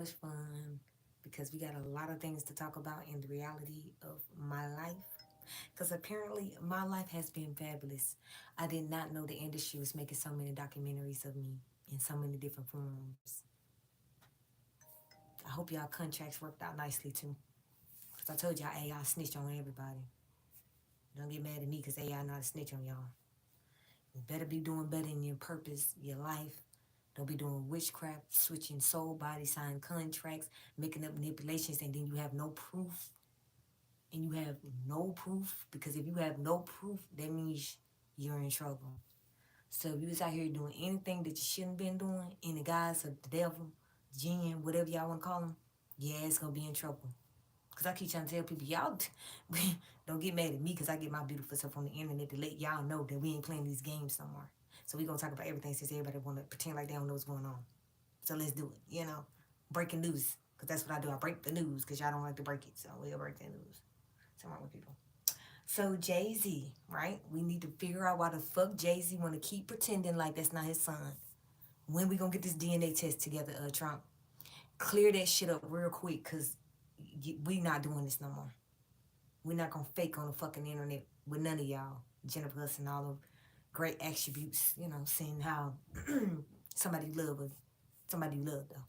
much fun because we got a lot of things to talk about in the reality of my life. Because apparently, my life has been fabulous. I did not know the industry was making so many documentaries of me in so many different forms. I hope y'all contracts worked out nicely too. Because I told y'all AI snitch on everybody. Don't get mad at me because AI not a snitch on y'all. You better be doing better in your purpose, your life. Don't be doing witchcraft, switching soul, body, signing contracts, making up manipulations, and then you have no proof. And you have no proof because if you have no proof, that means you're in trouble. So if you was out here doing anything that you shouldn't been doing in the guise of the devil, jinn, whatever y'all want to call them, yeah, it's gonna be in trouble. Cause I keep trying to tell people, y'all don't get mad at me because I get my beautiful stuff on the internet to let y'all know that we ain't playing these games no more. So we gonna talk about everything since everybody wanna pretend like they don't know what's going on. So let's do it. Breaking news. Cause that's what I do. I break the news because y'all don't like to break it. So we'll break the news. Something wrong with people. So Jay-Z, right? We need to figure out why the fuck Jay-Z wanna keep pretending like that's not his son. When we gonna get this DNA test together, Trump? Clear that shit up real quick, cause we not doing this no more. We're not gonna fake on the fucking internet with none of y'all. Jennifer Hudson, all of great attributes, seeing how somebody love us. Somebody you love though.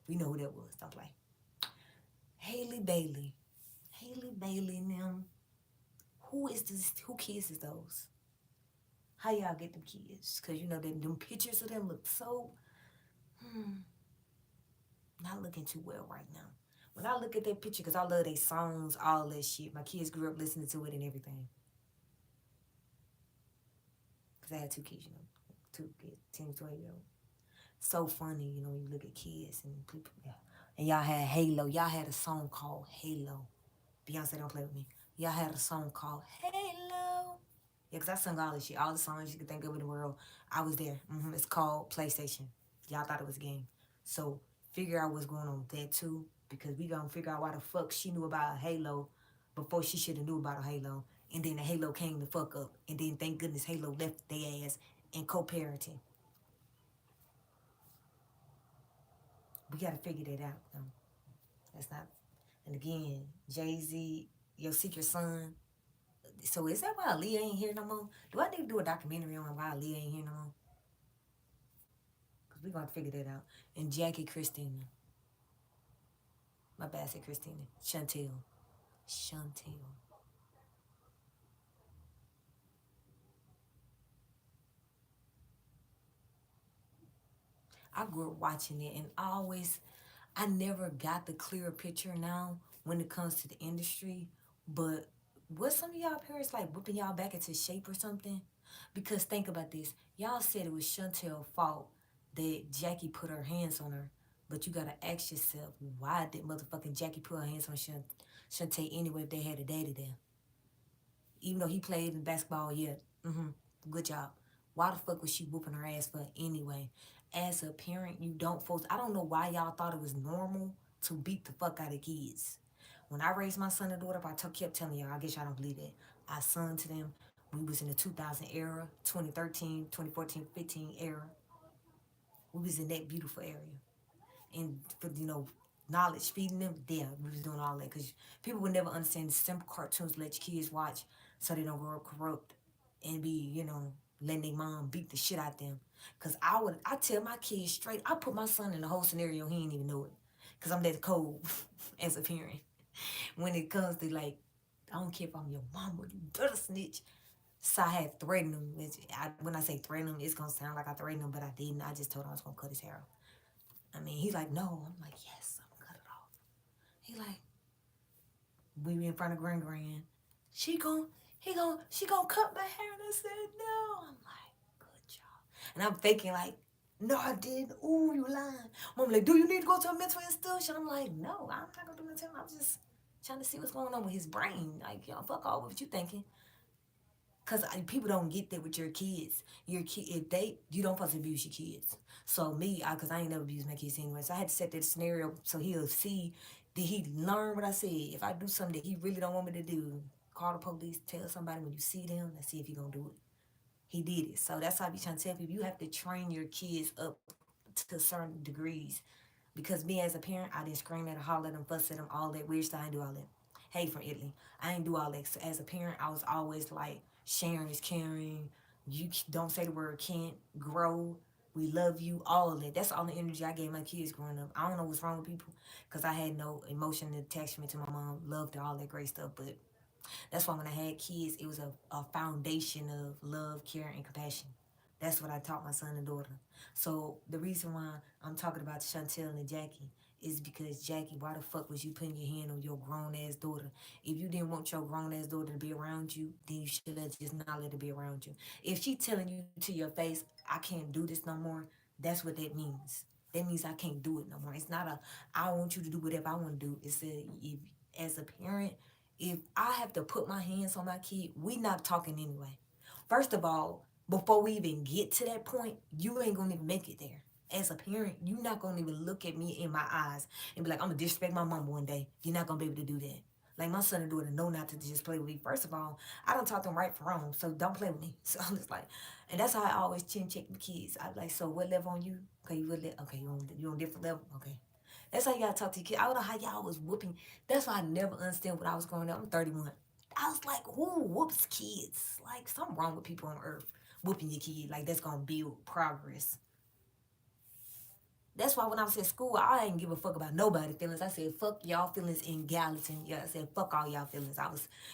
We know who that was. Don't play. Haley Bailey. Haley Bailey now. Who is this? Who kids is those? How y'all get them kids? Cause them pictures of them look so not looking too well right now. When I look at that picture, cause I love their songs, all that shit. My kids grew up listening to it and everything. Cause I had two kids, 2 kids, 10, 12-year-old. So funny, when you look at kids and people. Yeah. And y'all had Halo. Y'all had a song called Halo. Beyonce don't play with me. Y'all had a song called Halo. Yeah, because I sung all this shit. All the songs you could think of in the world. I was there. It's called PlayStation. Y'all thought it was a game. So figure out what's going on with that too. Because we gonna figure out why the fuck she knew about Halo before she should have knew about a Halo. And then the Halo came the fuck up. And then thank goodness Halo left their ass and co-parenting. We gotta figure that out though. That's not. And again, Jay-Z, your secret son. So is that why Aaliyah ain't here no more? Do I need to do a documentary on why Aaliyah ain't here no more? Because we're going to figure that out. And Jackie Christina. My bad, I said Christina. Chantel. Chantel. I grew up watching it and I never got the clearer picture now when it comes to the industry. But was some of y'all parents like whipping y'all back into shape or something? Because think about this. Y'all said it was Chantel's fault that Jackie put her hands on her. But you gotta ask yourself, why did motherfucking Jackie put her hands on Shantae anyway if they had a daddy there? Even though he played in basketball, yeah. Good job. Why the fuck was she whooping her ass for anyway? As a parent, you don't folks. I don't know why y'all thought it was normal to beat the fuck out of kids. When I raised my son and daughter, kept telling y'all, I guess y'all don't believe that. I son to them. We was in the 2000 era, 2013, 2014, 15 era. We was in that beautiful area. And for, knowledge, feeding them, yeah, we was doing all that. Because people would never understand the simple cartoons let your kids watch so they don't grow up corrupt and be, letting their mom beat the shit out them. Because I tell my kids straight, I put my son in the whole scenario, he ain't even know it. Because I'm that cold as a parent. When it comes to, like, I don't care if I'm your mama, you better snitch. So I had threatened him. When I say threatened him, it's going to sound like I threatened him, but I didn't. I just told him I was going to cut his hair off. I mean, he's like, no. I'm like, yes, I'm gonna cut it off. He like, we be in front of Grand. She gon' cut my hair. And I said, no. I'm like, good job. And I'm thinking like, no, I didn't. Ooh, you lying. Mom like, do you need to go to a mental institution? I'm like, no, I'm not gonna do mental. I'm just trying to see what's going on with his brain. Like, fuck all what you thinking. Cause people don't get that with your kids. Your kid, if you don't supposed to abuse your kids. So me, cause I ain't never abused my kids anyway. So I had to set that scenario so he'll see. Did he learn what I said? If I do something that he really don't want me to do, call the police, tell somebody when you see them, and see if he gonna do it. He did it. So that's how I be trying to tell people. You have to train your kids up to certain degrees Because me as a parent, I didn't scream at them, holler at them, fuss at them, all that weird stuff. I didn't do all that. Hey, from Italy. I didn't do all that. So as a parent, I was always like, sharing is caring. You don't say the word can't. Grow. We love you. All of that. That's all the energy I gave my kids growing up. I don't know what's wrong with people because I had no emotion attachment to my mom. Loved her, all that great stuff. But that's why when I had kids, it was a foundation of love, care, and compassion. That's what I taught my son and daughter. So the reason why I'm talking about Chantel and Jackie is because Jackie, why the fuck was you putting your hand on your grown ass daughter? If you didn't want your grown ass daughter to be around you, then you should have just not let her be around you. If she telling you to your face, I can't do this no more, that's what that means. That means I can't do it no more. It's not a I want you to do whatever I want to do. It's a if as a parent, if I have to put my hands on my kid, we not talking anyway. First of all, before we even get to that point, you ain't gonna even make it there. As a parent, you not gonna even look at me in my eyes and be like, I'm gonna disrespect my mom one day. You're not gonna be able to do that. Like my son and daughter know not to just play with me. First of all, I don't talk them right for wrong, so don't play with me. So I'm just like, and that's how I always chin check the kids. I be like, so what level on you? Okay, okay, you on different level. Okay, that's how you gotta talk to your kid. I don't know how y'all was whooping. That's why I never understand when I was growing up. I'm 31. I was like, who whoops kids? Like something wrong with people on earth whooping your kid. Like that's gonna build progress. That's why when I was at school, I didn't give a fuck about nobody feelings. I said, fuck y'all feelings in Gallatin. Yeah, I said, fuck all y'all feelings.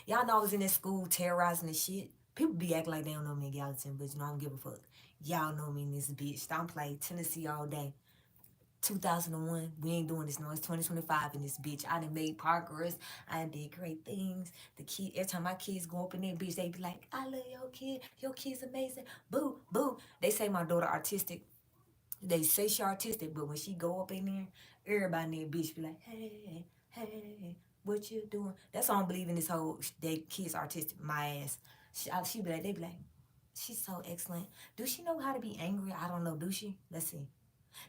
Y'all know I was in that school terrorizing the shit. People be acting like they don't know me in Gallatin, but you know, I don't give a fuck. Y'all know me in this bitch. Don't play Tennessee all day. 2001, we ain't doing this no. It's 2025 in this bitch. I done made progress. I done did great things. The kid, every time my kids go up in there, bitch, they be like, I love your kid. Your kid's amazing. Boo, boo. They say my daughter artistic. They say she artistic, but when she go up in there, everybody in there bitch be like, hey, hey, what you doing? That's why I don't believe in this whole they kids artistic. My ass. She be like, they be like, she's so excellent. Do she know how to be angry? I don't know. Do she? Let's see.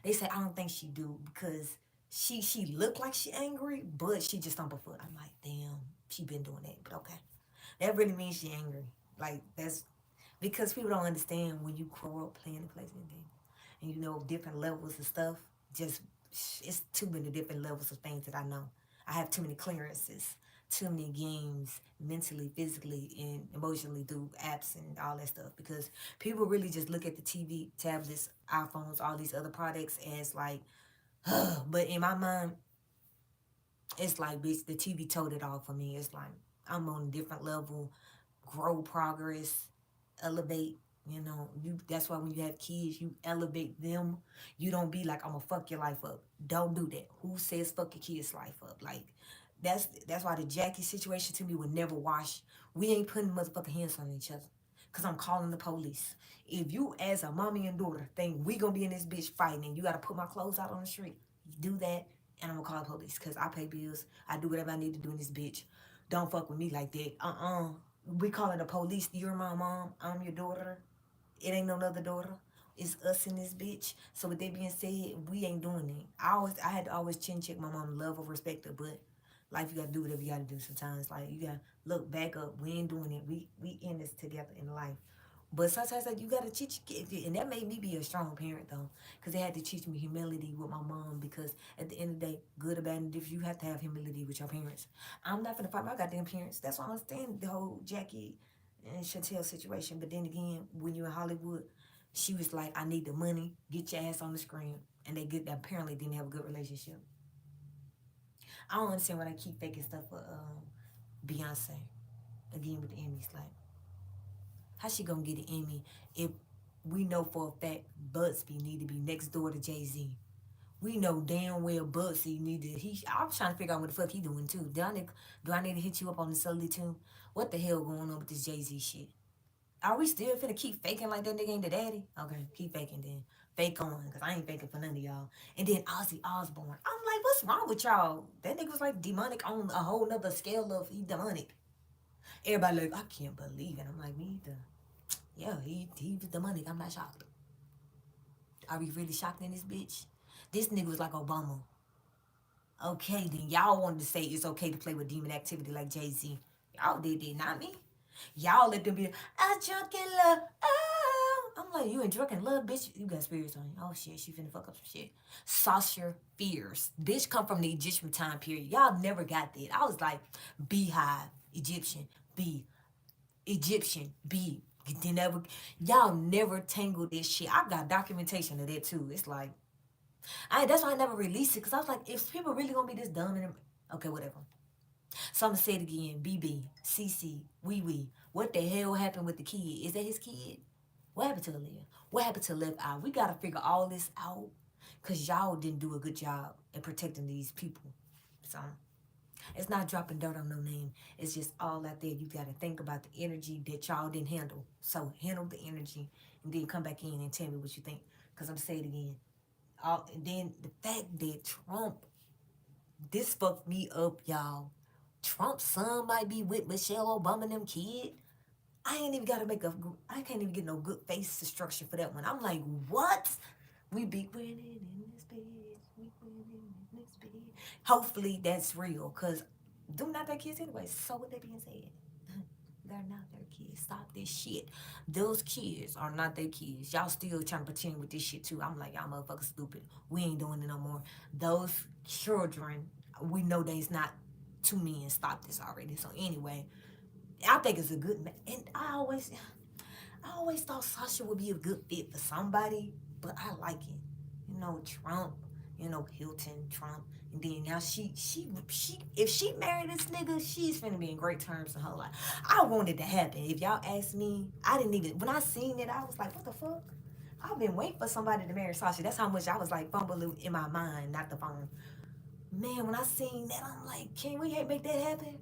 They say I don't think she do because she look like she angry, but she just stomp her foot. I'm like, damn, she been doing that. But okay, that really means she angry. Like that's because people don't understand when you grow up playing the PlayStation game, and you know different levels of stuff. Just it's too many different levels of things that I know. I have too many clearances, too many games mentally, physically, and emotionally through apps and all that stuff. Because people really just look at the TV, tablets, iPhones, all these other products as like, but in my mind, it's like, bitch, the TV told it all for me. It's like I'm on a different level, grow, progress, elevate. You know, you. That's why when you have kids, you elevate them. You don't be like, I'm gonna fuck your life up. Don't do that. Who says fuck your kid's life up? Like, that's why the Jackie situation to me would never wash. We ain't putting motherfucking hands on each other. Cause I'm calling the police. If you as a mommy and daughter think we gonna be in this bitch fighting and you gotta put my clothes out on the street, you do that and I'm gonna call the police. Cause I pay bills. I do whatever I need to do in this bitch. Don't fuck with me like that. We calling the police. You're my mom. I'm your daughter. It ain't no other daughter. It's us in this bitch. So with that being said, we ain't doing it. I had to always chin check my mom, love or respect her, but life you gotta do whatever you gotta do sometimes. Like you gotta look back up. We ain't doing it. We in this together in life. But sometimes like you gotta teach your kid, and that made me be a strong parent though, because they had to teach me humility with my mom. Because at the end of the day, good or bad and different, you have to have humility with your parents. I'm not gonna fight my goddamn parents. That's why I understand the whole Jackie and Chantel situation. But then again, when you're in Hollywood, she was like, "I need the money. Get your ass on the screen," and they apparently didn't have a good relationship. I don't understand why they keep faking stuff for Beyonce again with the Emmys. Like, how she gonna get an Emmy if we know for a fact Bugsby need to be next door to Jay Z? We know damn well Bugsy need to. I'm trying to figure out what the fuck he doing too. Do I need to hit you up on the Sully too? What the hell going on with this Jay Z shit? Are we still finna keep faking like that nigga ain't the daddy? Okay, keep faking then. Fake on, cause I ain't faking for none of y'all. And then Ozzy Osbourne. I'm like, what's wrong with y'all? That nigga was like demonic on a whole nother scale of he demonic. Everybody like, I can't believe it. I'm like, me either. Yeah, he was demonic. I'm not shocked. Are we really shocked in this bitch? This nigga was like Obama. Okay, then y'all wanted to say it's okay to play with demon activity like Jay Z. Y'all did, not me. Y'all let them be a drunk in love. Oh, I'm like, you ain't drinking love, bitch. You got spirits on you. Oh shit, she finna fuck up some shit. Sasha Fierce. Bitch come from the Egyptian time period. Y'all never got that. I was like, beehive, Egyptian, bee, Egyptian, bee. They never, y'all never tangled this shit. I got documentation of that too. It's like, that's why I never released it. Cause I was like, if people really gonna be this dumb and okay, whatever. So I'm gonna say it again. BB, CC, Wee Wee. What the hell happened with the kid? Is that his kid? What happened to Aaliyah? What happened to Left Eye? We gotta figure all this out. Cause y'all didn't do a good job in protecting these people. So it's not dropping dirt on no name. It's just all out there. You gotta think about the energy that y'all didn't handle. So handle the energy and then come back in and tell me what you think. Cause I'm saying it again. And then the fact that Trump, this fucked me up, y'all. Trump's son might be with Michelle Obama and them kid. I ain't even gotta make a. I can't even get no good face structure for that one. I'm like, what? We be winning in this bitch. We winning in this bitch. Hopefully that's real, cause them not their kids anyway. So with that being said, they're not their kids. Stop this shit. Those kids are not their kids. Y'all still trying to pretend with this shit too. I'm like, y'all motherfuckers stupid. We ain't doing it no more. Those children, we know they's not two men. Stop this already. So anyway, I think it's a good man. And I always thought Sasha would be a good fit for somebody, but I like it. Trump, Hilton, Trump. And then now if she married this nigga, she's finna be in great terms in her life. I want it to happen. If y'all ask me, I didn't even, when I seen it, I was like, what the fuck? I've been waiting for somebody to marry Sasha. That's how much I was like fumbling in my mind, not the phone. Man, when I seen that, I'm like, can we make that happen?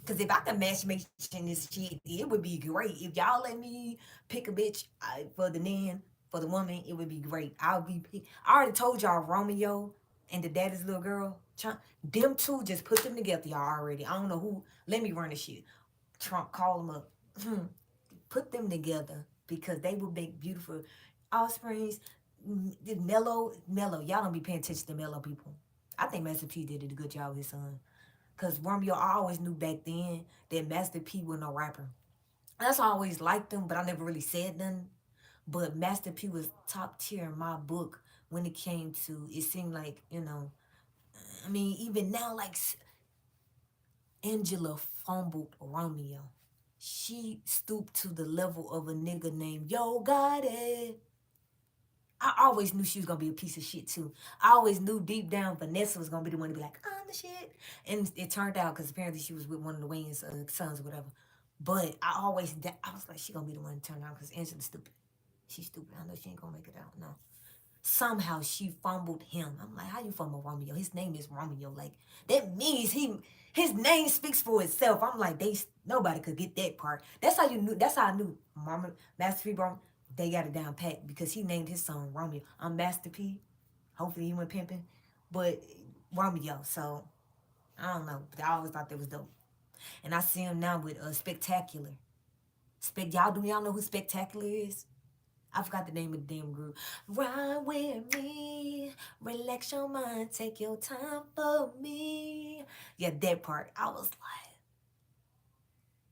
Because if I could match make this shit, it would be great. If y'all let me pick a bitch for the man, for the woman, it would be great. I already told y'all Romeo and the daddy's little girl. Them two, just put them together, y'all already. I don't know who. Let me run the shit. Trump, call them up. Put them together because they will make beautiful offsprings. Mellow. Y'all don't be paying attention to mellow people. I think Master P did a good job with his son. Because Romeo, I always knew back then that Master P was no rapper. That's why I always liked him, but I never really said nothing. But Master P was top tier in my book when it came to, it seemed like, I mean, even now, like Angela fumbled Romeo. She stooped to the level of a nigga named Yo Gotti. I always knew she was gonna be a piece of shit too. I always knew deep down Vanessa was gonna be the one to be like, I'm the shit. And it turned out because apparently she was with one of the Wayne's sons or whatever. But I was like, she gonna be the one to turn out because Angela's stupid. She's stupid. I know she ain't gonna make it out. No. Somehow she fumbled him. I'm like, how you fumble Romeo? His name is Romeo. Like that means his name speaks for itself. I'm like, nobody could get that part. That's how you knew. That's how I knew. Mama, Master P, bro, they got it down pat because he named his son Romeo. I'm Master P. Hopefully he went pimping, but Romeo. So I don't know. But I always thought that was dope. And I see him now with Spectacular. Y'all know who Spectacular is? I forgot the name of the damn group. Ride with me, relax your mind, take your time for me. Yeah, that part. I was like,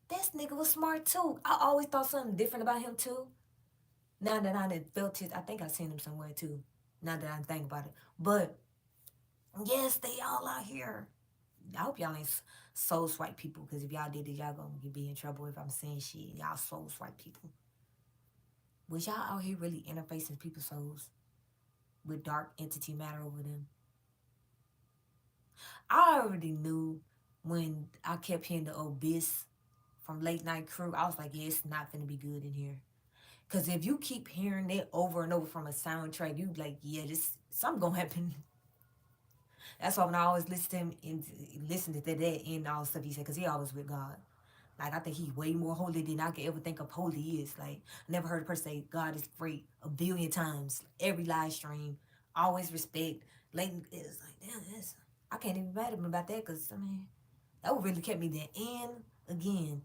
this nigga was smart too. I always thought something different about him too. Now that I done felt his, I think I seen him somewhere too. Now that I think about it. But yes, they all out here. I hope y'all ain't soul swipe people, because if y'all did it, y'all gonna be in trouble if I'm saying shit. Y'all soul swipe people. Was y'all out here really interfacing people's souls with dark entity matter over them? I already knew when I kept hearing the Abyss from Late Night Crew. I was like, yeah, it's not gonna be good in here. Cause if you keep hearing it over and over from a soundtrack, you like, yeah, this something gonna happen. That's why when I always listen to him and listen to that and all the stuff he said, cause he always with God. Like I think he's way more holy than I could ever think of holy is. Like I never heard a person say God is great a billion times. Every live stream, always respect. Like it's like damn, I can't even mad at him about that, cause I mean that would really kept me there. And again,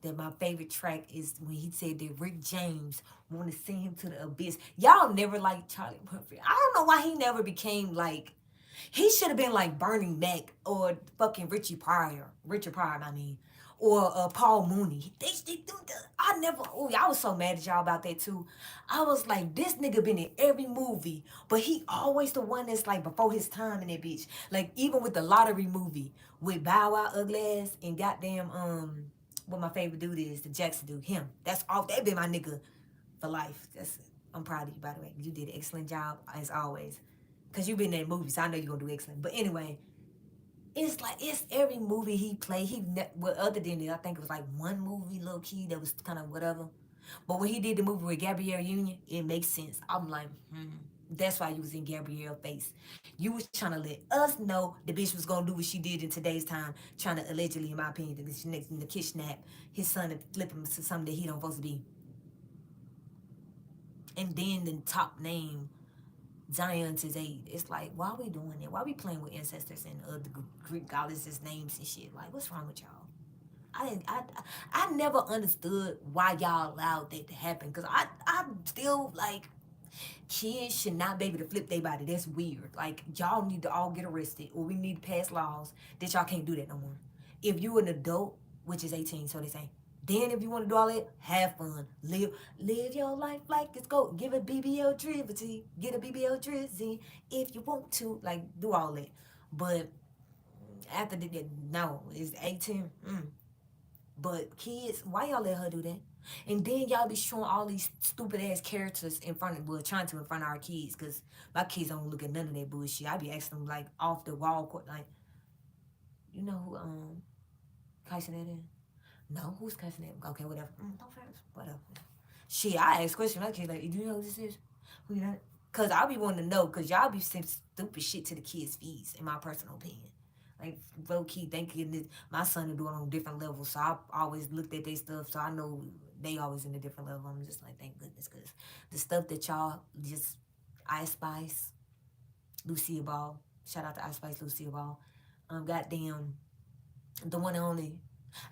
that my favorite track is when he said that Rick James want to send him to the abyss. Y'all never liked Charlie Murphy. I don't know why he never became like. He should have been like Bernie Mac or fucking Richard Pryor. I mean. Or Paul Mooney. They do the, I never, oh, I was so mad at y'all about that too. I was like, this nigga been in every movie, but he always the one that's like before his time in that bitch. Like even with the lottery movie with Bow Wow ugly ass and goddamn what my favorite dude is, the Jackson dude, him. That's all, that been my nigga for life. That's, I'm proud of you, by the way. You did an excellent job as always. Cause you've been in that movie, so I know you're gonna do excellent. But anyway, it's like it's every movie he played. Well, other than it, I think it was like one movie, low key, that was kind of whatever. But when he did the movie with Gabrielle Union, it makes sense. I'm like, that's why you was in Gabrielle face. You was trying to let us know the bitch was gonna do what she did in today's time, trying to allegedly, in my opinion, the kidnap his son and flip him to something that he don't supposed to be. And then the top name Zion to Zayd. It's like, why are we doing it? Why are we playing with ancestors and other Greek goddesses names and shit? Like, what's wrong with y'all? I didn't. I never understood why y'all allowed that to happen. Cause I'm still like, kids should not be able to flip their body. That's weird. Like y'all need to all get arrested, or we need to pass laws that y'all can't do that no more. If you're an adult, which is 18, so they say. Then if you want to do all that, have fun. Live your life like it's go. Give a BBL Drizzy. Get a BBL Drizzy if you want to. Like do all that. But after that, no, it's 18. But kids, why y'all let her do that? And then y'all be showing all these stupid ass characters in front of, well, trying to in front of our kids, cause my kids don't look at none of that bullshit. I be asking them like off the wall, like, you know who Kyson that is? No, who's Kyson that? Okay, whatever. Don't first, whatever. Shit, I ask questions. My kids like, do you know who this is? Who you know? Cause I be wanting to know, cause y'all be saying stupid shit to the kids' fees, in my personal opinion. Like low key thinking that my son is doing on different levels. So I always looked at their stuff, so I know they always in a different level. I'm just like, thank goodness, cause the stuff that y'all just Ice Spice, Lucia Ball, shout out to Ice Spice, Lucia Ball, goddamn, the one and only.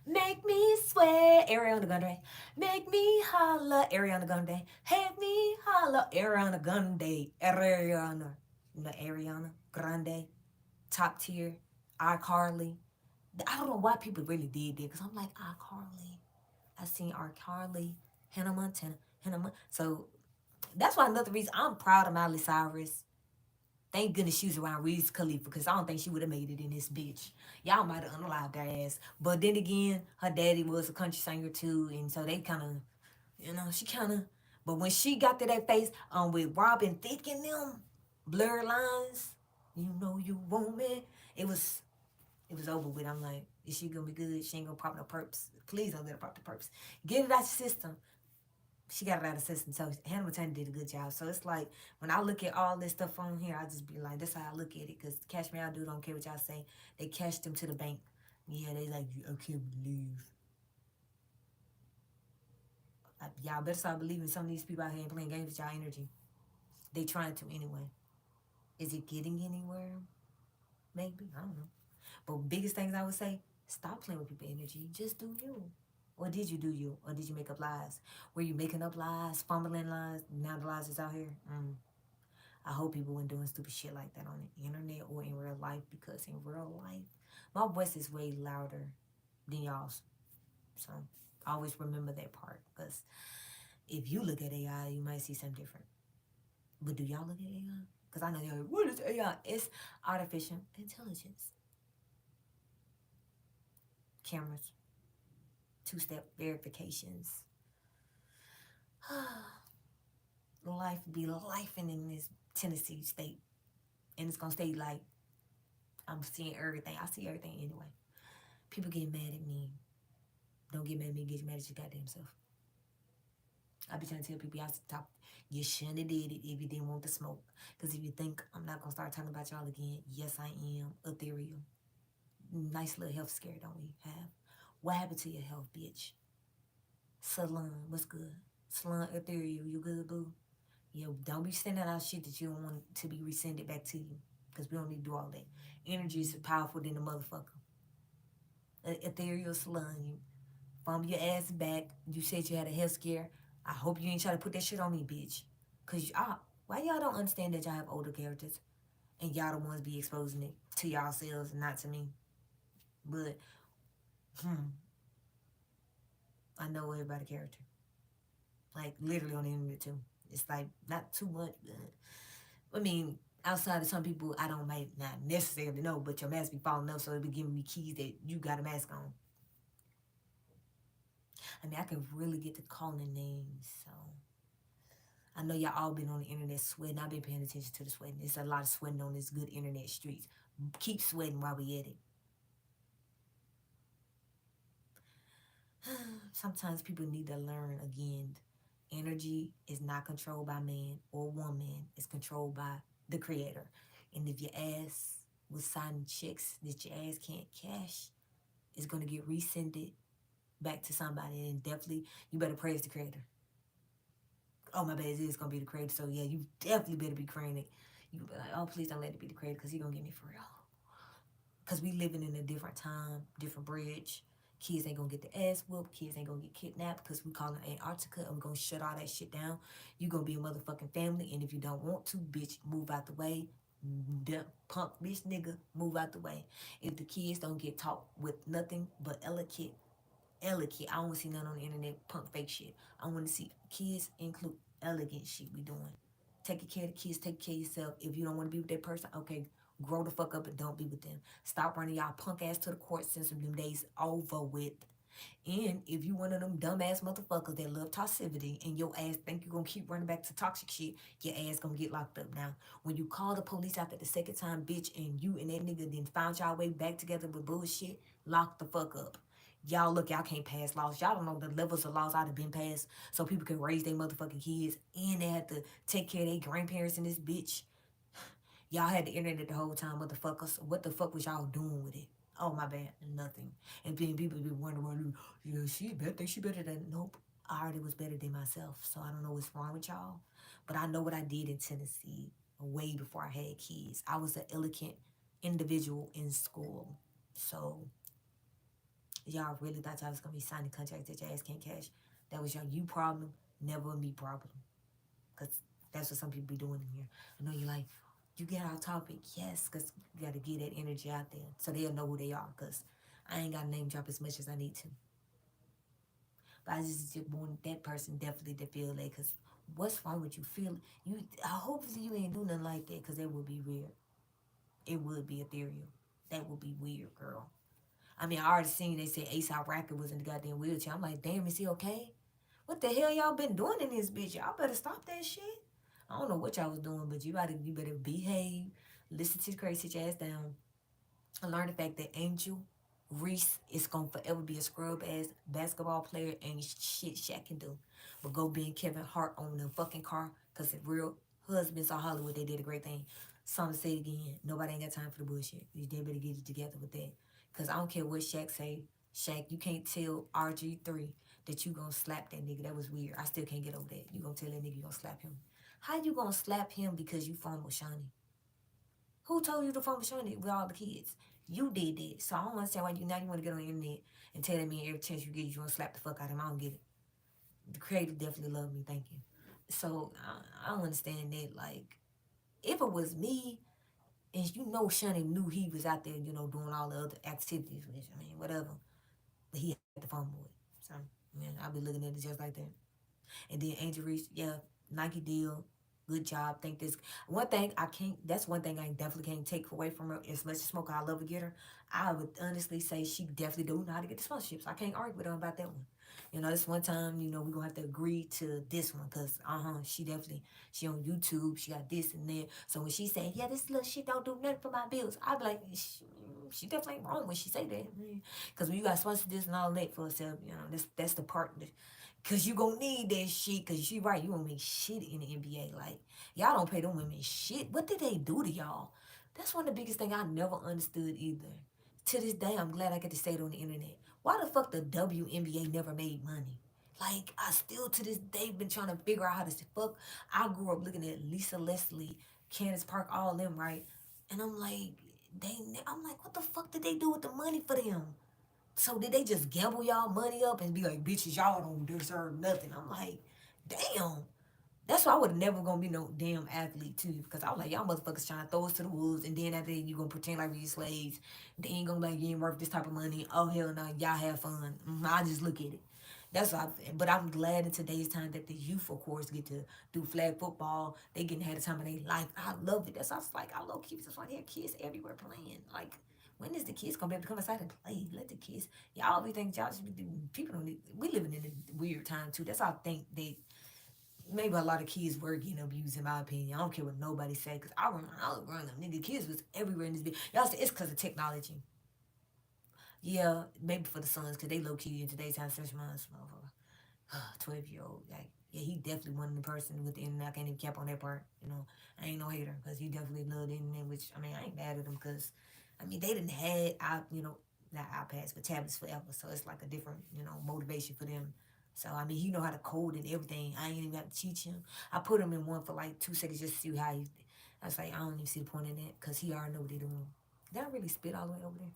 Make me sweat, Ariana Grande. Make me holla, Ariana Grande. Have me holla, Ariana Grande. Ariana, no, Ariana Grande, top tier. iCarly. I don't know why people really did that because I'm like, iCarly. I seen iCarly, Hannah Montana, So that's why another reason I'm proud of Miley Cyrus. Thank goodness she was around Wiz Khalifa because I don't think she would have made it in this bitch. Y'all might have unalived her ass. But then again, her daddy was a country singer too. And so they kind of, she kind of. But when she got to that face with Robin Thicke and them, blurred lines, you know you want me. It was over with. I'm like, is she gonna be good? She ain't gonna pop no perps. Please don't let her pop the perps. Get it out your system. She got it out of the system. So Hannah Montana did a good job. So it's like when I look at all this stuff on here, I just be like, that's how I look at it. Cause Cash Me Out Dude don't care what y'all say. They cashed them to the bank. Yeah, they like, I can't believe. Y'all better start believing some of these people out here ain't playing games with y'all energy. They trying to anyway. Is it getting anywhere? Maybe. I don't know. But biggest things I would say, stop playing with people's energy. Just do you. Or did you do you? Or did you make up lies? Were you making up lies, fumbling lies? Now the lies is out here. I hope people weren't doing stupid shit like that on the internet or in real life because in real life, my voice is way louder than y'all's. So always remember that part because if you look at AI, you might see something different. But do y'all look at AI? Because I know you're like, what is AI? It's artificial intelligence. Cameras, two-step verifications. Life be lifing in this Tennessee state. And it's gonna stay like I'm seeing everything. I see everything anyway. People get mad at me. Don't get mad at me, get mad at your goddamn self. I be trying to tell people y'all stop. You shouldn't have did it if you didn't want the smoke. Because if you think I'm not gonna start talking about y'all again, yes I am. Ethereal. Nice little health scare don't we have? What happened to your health, bitch? Salon, what's good? Salon Ethereal, you good, boo? Yo, don't be sending out shit that you don't want to be resended back to you. Because we don't need to do all that. Energy is powerful than the motherfucker. Ethereal Salon, you fumble your ass back. You said you had a health scare. I hope you ain't try to put that shit on me, bitch. Because why y'all don't understand that y'all have older characters? And y'all the ones be exposing it to y'all selves and not to me. But, I know everybody character. Like literally on the internet too. It's like not too much. I mean, outside of some people I don't might not necessarily know, but your mask be falling up, so it be giving me keys that you got a mask on. I mean, I can really get to calling names, so I know y'all all been on the internet sweating. I've been paying attention to the sweating. There's a lot of sweating on this good internet streets. Keep sweating while we at it. Sometimes people need to learn again. Energy is not controlled by man or woman. It's controlled by the creator. And if your ass was signing checks that your ass can't cash, it's gonna get resended back to somebody. And definitely you better praise the creator. Oh my bad, it is gonna be the creator. So yeah, you definitely better be praying it. You can be like, oh please don't let it be the creator because he gonna get me for real. Cause we living in a different time, different bridge. Kids ain't gonna get the ass whooped. Kids ain't gonna get kidnapped because we calling Antarctica and we gonna shut all that shit down. You gonna be a motherfucking family, and if you don't want to, bitch, move out the way. Punk bitch nigga, move out the way. If the kids don't get taught with nothing but elegant. I don't want to see none on the internet punk fake shit. I want to see kids include elegant shit we doing. Taking care of the kids, take care of yourself. If you don't want to be with that person, okay, grow the fuck up and don't be with them. Stop running y'all punk ass to the court since them days over with. And if you one of them dumbass motherfuckers that love toxicity and your ass think you gonna keep running back to toxic shit, your ass gonna get locked up. Now, when you call the police after the second time, bitch, and you and that nigga then found y'all way back together with bullshit, lock the fuck up. Y'all look, y'all can't pass laws. Y'all don't know the levels of laws I'd have been passed so people can raise their motherfucking kids and they had to take care of their grandparents in this bitch. Y'all had the internet the whole time, motherfuckers. What the fuck was y'all doing with it? Oh my bad, nothing. And then people be wondering, yeah, she better think she better than nope. I already was better than myself, so I don't know what's wrong with y'all. But I know what I did in Tennessee way before I had kids. I was an elegant individual in school. So y'all really thought y'all was gonna be signing contracts that your ass can't cash. That was your you problem, never a me problem. Cause that's what some people be doing in here. I know you're like, you get our topic, yes, cause you gotta get that energy out there so they'll know who they are. Cause I ain't got to name drop as much as I need to. But I just want that person definitely to feel that. Cause what's wrong with you? Feel you. Hopefully you ain't do nothing like that. Cause that would be weird. It would be ethereal. That would be weird, girl. I mean, I already seen they said ASAP Rocky was in the goddamn wheelchair. I'm like, damn, is he okay? What the hell y'all been doing in this bitch? Y'all better stop that shit. I don't know what y'all was doing, but you better behave, listen to the crazy sit your ass down, and learn the fact that Angel Reese is gonna forever be a scrub ass basketball player and shit Shaq can do. But go being Kevin Hart on the fucking car, cause the real husbands are Hollywood, they did a great thing. Some say it again, nobody ain't got time for the bullshit. You better get it together with that. Cause I don't care what Shaq say. Shaq, you can't tell RG3 that you gonna slap that nigga. That was weird. I still can't get over that. You gonna tell that nigga you gonna slap him. How you gonna slap him because you phone with Shawnee? Who told you to phone with Shawnee with all the kids? You did that. So I don't understand why you want to get on the internet and tell me every chance you get you want to slap the fuck out of him. I don't get it. The creator definitely loved me. Thank you. So I don't understand that. Like, if it was me, and you know Shawnee knew he was out there, doing all the other activities, which, I mean, whatever. But he had the phone with. So, man, I'll be looking at it just like that. And then Angel Reese, yeah, Nike deal, good job. Think this one thing I can't. That's one thing I definitely can't take away from her. As much as smoke, I love to get her. I would honestly say she definitely do know how to get the sponsorships. I can't argue with her about that one. This one time, we're gonna have to agree to this one because she on YouTube, she got this and that. So when she say, yeah, this little shit don't do nothing for my bills, I be like, she definitely ain't wrong when she say that. Because when you got sponsor this and all that for herself, that's the part that cause you gonna need that shit. Cause she right, you gonna make shit in the NBA. Like y'all don't pay them women shit. What did they do to y'all? That's one of the biggest thing I never understood either. To this day, I'm glad I get to say it on the internet. Why the fuck the WNBA never made money? Like I still to this day been trying to figure out how to fuck. I grew up looking at Lisa Leslie, Candace Park, all them right, and I'm like, I'm like, what the fuck did they do with the money for them? So did they just gamble y'all money up and be like, bitches, y'all don't deserve nothing? I'm like, damn. That's why I would never gonna be no damn athlete too. Because I was like, y'all motherfuckers trying to throw us to the wolves, and then after that you gonna pretend like we slaves. Then you gonna be like, you ain't worth this type of money. Oh hell no, y'all have fun. I just look at it. That's what but I'm glad in today's time that the youth, of course, get to do flag football. They getting had a time of their life. I love it. That's why I was like, I love kids. That's why they have kids everywhere playing. Like, when is the kids gonna be able to come outside and play? Let the kids. Y'all be think y'all should be doing. People don't. We living in a weird time too. That's how I think they. Maybe a lot of kids were getting abused, in my opinion. I don't care what nobody say, cause I was growing up, nigga. Kids was everywhere in this bitch. Y'all say it's cause of technology. Yeah, maybe for the sons, cause they low key in today's time, search minds, motherfucker. 12-year-old, like, yeah, he definitely one of the person with the internet. I can't even cap on that part, you know. I ain't no hater, because he definitely loved the internet, which, I mean, I ain't mad at him, because, I mean, they didn't had, not iPads, but tablets forever, so it's like a different, motivation for them. So, I mean, he know how to code and everything. I ain't even got to teach him. I put him in one for like 2 seconds just to see how he, I was like, I don't even see the point in that, because he already know what he doing. Did I really spit all the way over there?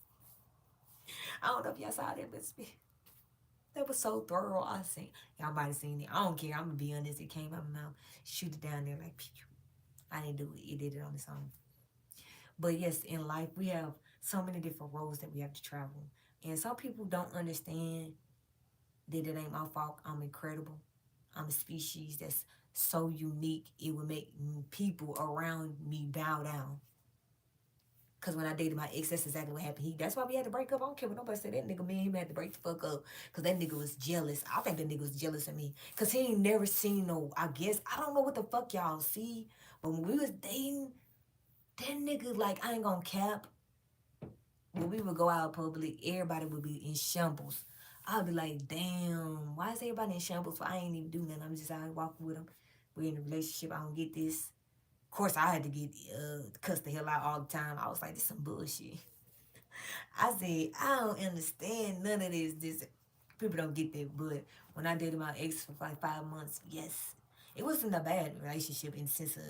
I don't know if y'all saw that, but spit. That was so thorough. I seen y'all might have seen it. I don't care. I'm gonna be honest. It came out of my mouth. Shoot it down there like pew. I didn't do it. It did it on its own. But yes, in life we have so many different roads that we have to travel. And some people don't understand that it ain't my fault. I'm incredible. I'm a species that's so unique. It would make people around me bow down. Cause when I dated my ex, that's exactly what happened. That's why we had to break up. I don't care what nobody said. That nigga, me and him had to break the fuck up. Cause that nigga was jealous. I think that nigga was jealous of me. Cause he ain't never seen no. I guess I don't know what the fuck y'all see. But when we was dating, that nigga, like, I ain't gonna cap. When we would go out public, everybody would be in shambles. I'd be like, damn, why is everybody in shambles? I ain't even do nothing. I'm just out walking with him. We're in a relationship. I don't get this. Of course, I had to get cuss the hell out all the time. I was like, this some bullshit. I said, I don't understand none of this. This people don't get that. But when I dated my ex for like 5 months, yes, it wasn't a bad relationship in the sense of,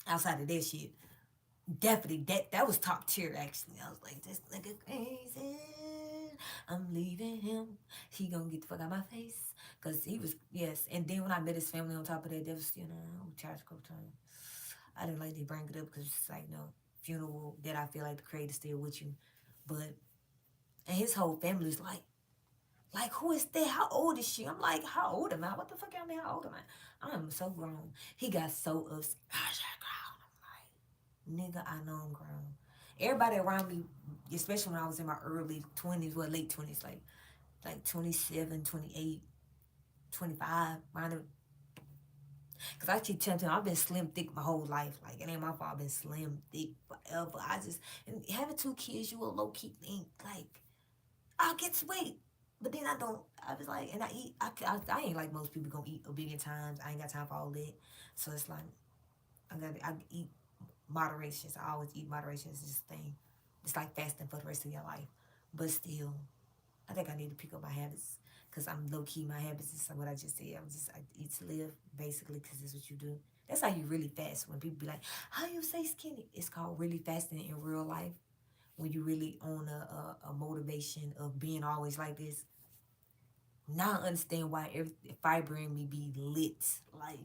outside of that shit. Definitely that was top tier actually. I was like, this nigga crazy. I'm leaving him. He gonna get the fuck out of my face. Cause he was, yes. And then when I met his family on top of that, there was, we tried to go time. I didn't like to bring it up because it's like, no, funeral that I feel like the creator's still with you. But and his whole family's like, who is that? How old is she? I'm like, how old am I? What the fuck y'all mean? How old am I? I'm so grown. He got so upset. I said, grown. I'm like, nigga, I know I'm grown. Everybody around me, especially when I was in my early 20s, well, late 20s, like 27, 28, 25, around the, because I keep telling him I've been slim thick my whole life. Like, it ain't my fault. I've been slim thick forever. And having 2 kids, you a low key think, like, I'll get to weight. But then I don't. I was like, and I eat. I ain't like most people gonna eat a billion times. I ain't got time for all that. So it's like I eat moderation. So I always eat moderation. It's just a thing. It's like fasting for the rest of your life. But still, I think I need to pick up my habits because I'm low key. My habits is what I just said. I eat to live basically because it's what you do. That's how you really fast. When people be like, "How you say skinny?" It's called really fasting in real life. When you really own a motivation of being always like this. Now I understand why every fiber in me be lit. Like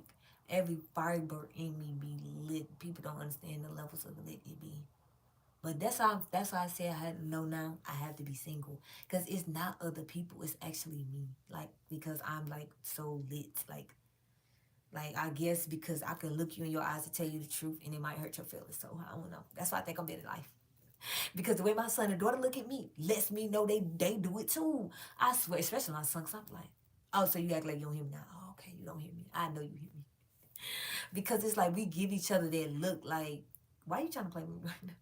every fiber in me be lit. People don't understand the levels of lit it be. But that's why I say I had to know now I have to be single. Cause it's not other people, it's actually me. Like because I'm like so lit. Like I guess because I can look you in your eyes to tell you the truth and it might hurt your feelings. So I don't know. That's why I think I'm better in life. Because the way my son and daughter look at me lets me know they do it too. I swear, especially my son, 'cause I'm like, oh, so you act like you don't hear me now. Oh, okay, you don't hear me. I know you hear me. Because it's like we give each other that look like, why you trying to play with me right now?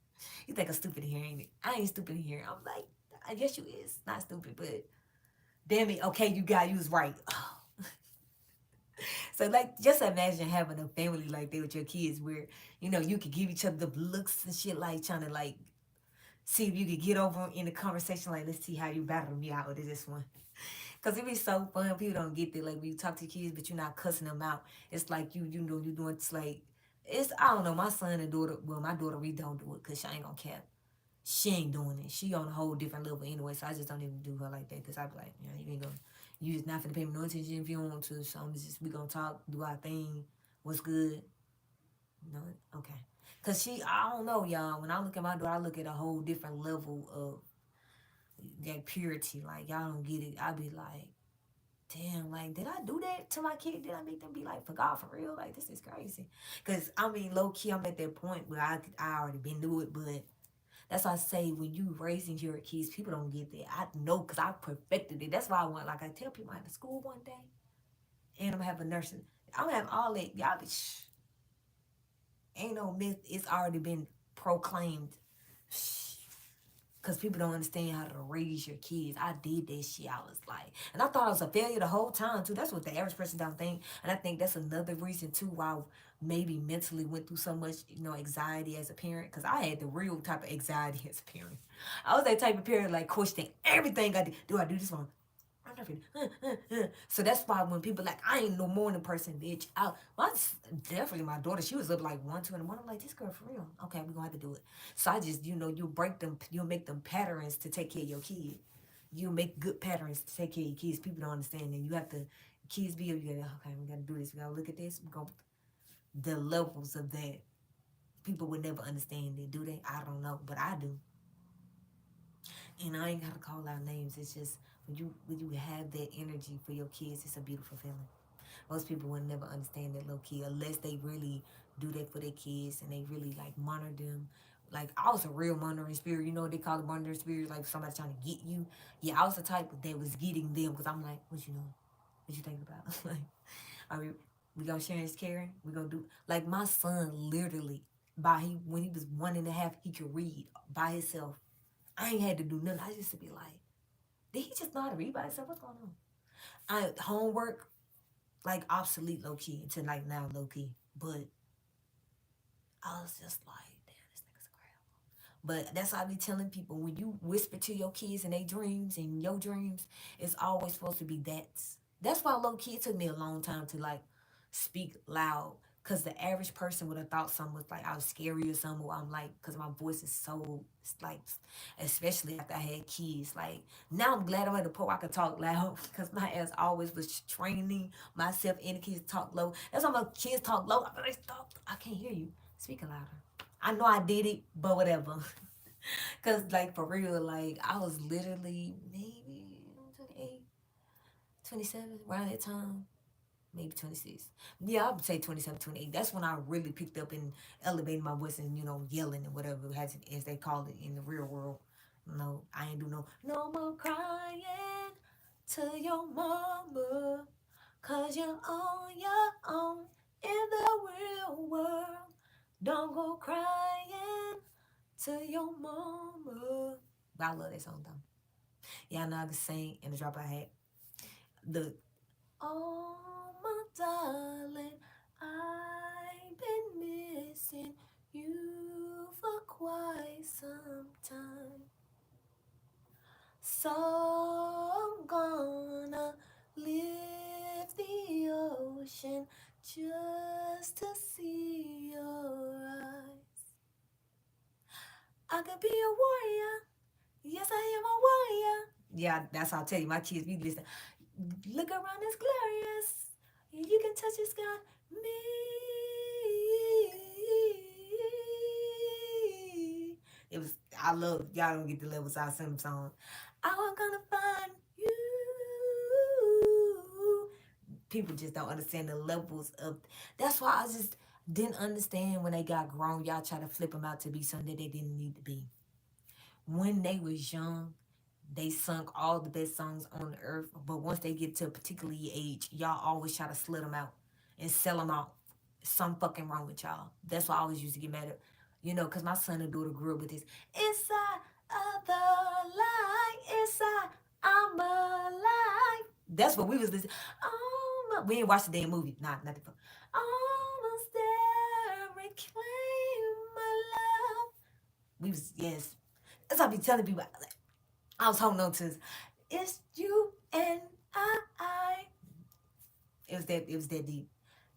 You think I'm stupid in here, ain't it? I ain't stupid in here. I'm like, I guess you is. Not stupid, but damn it, okay, you was right. Oh. So like just imagine having a family like that with your kids where, you could give each other the looks and shit like trying to like see if you could get over in the conversation. Like, let's see how you battle me out with this one. Cause it be so fun. People don't get that. Like when you talk to kids, but you're not cussing them out. It's like you doing. It's like it's. I don't know. My son and daughter. Well, my daughter we don't do it because she ain't gonna cap. She ain't doing it. She on a whole different level anyway. So I just don't even do her like that. Cause I be like, you ain't gonna. You just not finna pay me no attention if you don't want to. So I'm just we gonna talk, do our thing. What's good? No, okay. Cause I don't know, y'all. When I look at my daughter, I look at a whole different level of that purity. Like y'all don't get it. I be like, damn, like, did I do that to my kid? Did I make them be like, for God, for real? Like, this is crazy. Because, I mean, low key, I'm at that point where I already been through it, but that's why I say when you raising your kids, people don't get that. I know because I perfected it. That's why I want, like, I tell people I'm at school one day and I'm having nursing. I'm gonna have all that. Y'all be, ain't no myth. It's already been proclaimed. Because people don't understand how to raise your kids. I did that shit. I was like, and I thought I was a failure the whole time too. That's what the average person don't think. And I think that's another reason too why I maybe mentally went through so much, anxiety as a parent. Because I had the real type of anxiety as a parent. I was that type of parent like questioning everything I did. Do I do this wrong? I'm not really. So that's why when people like, I ain't no morning person, bitch. Definitely my daughter, she was up like 1, 2 in the morning. I'm like, this girl for real. Okay, we're gonna have to do it. So I just, you break them, you make them patterns to take care of your kid. You make good patterns to take care of your kids. People don't understand that. You have to, kids be, you gotta, okay, we gotta do this. We gotta look at this. We go, the levels of that. People would never understand it, do they? I don't know, but I do. And I ain't gotta call out names. It's just when you have that energy for your kids, it's a beautiful feeling. Most people would never understand that low key unless they really do that for their kids and they really like monitor them. Like I was a real monitoring spirit. You know what they call the monitoring spirit? Like somebody trying to get you. Yeah, I was the type that was getting them because I'm like, what you know? What you think about? Like, are we gonna share this caring? We gonna do like my son literally when he was 1.5, he could read by himself. I ain't had to do nothing. I used to be like, did he just know how to read by himself? What's going on? Homework, like obsolete low key until like now low key. But I was just like, damn, this nigga's a crap. But that's why I be telling people when you whisper to your kids in their dreams and your dreams, it's always supposed to be that. That's why low key it took me a long time to like speak loud. Cause the average person would have thought something was like I was scary or something. Or I'm like, cause my voice is so like, especially after I had kids. Like now I'm glad I'm at the point where I can talk loud. Cause my ass always was training myself and the kids to talk low. That's why my kids talk low. I'm like, stop! I can't hear you. Speak louder. I know I did it, but whatever. Cause like for real, like I was literally maybe 28, 27 around that time, maybe 26. Yeah, I would say 27, 28. That's when I really picked up and elevated my voice and yelling and whatever as they call it in the real world. No, I ain't do no more crying to your mama, cause you're on your own in the real world. Don't go crying to your mama. But I love that song though. Yeah, I know I can sing in the drop I had. The Oh my darling, I've been missing you for quite some time. So I'm gonna leave the ocean just to see your eyes. I could be a warrior. Yes, I am a warrior. Yeah, that's how I tell you. My kids be listening. Look around, it's glorious. You can touch the sky. Me. It was. I love y'all. Don't get the levels. I sing them songs. I'm gonna find you. People just don't understand the levels of. That's why I just didn't understand when they got grown. Y'all try to flip them out to be something that they didn't need to be. When they was young, they sung all the best songs on the earth. But once they get to a particular age, y'all always try to slit them out and sell them out. Some fucking wrong with y'all. That's why I always used to get mad at, because my son and daughter grew up with this. Inside of the light, inside, I'm alive. That's what we was listening. We didn't watch the damn movie. Nah, nothing fun. Almost there, reclaim my love. We was, yes. That's what I be telling people. I was holding on to this. It's you and I. It was that deep.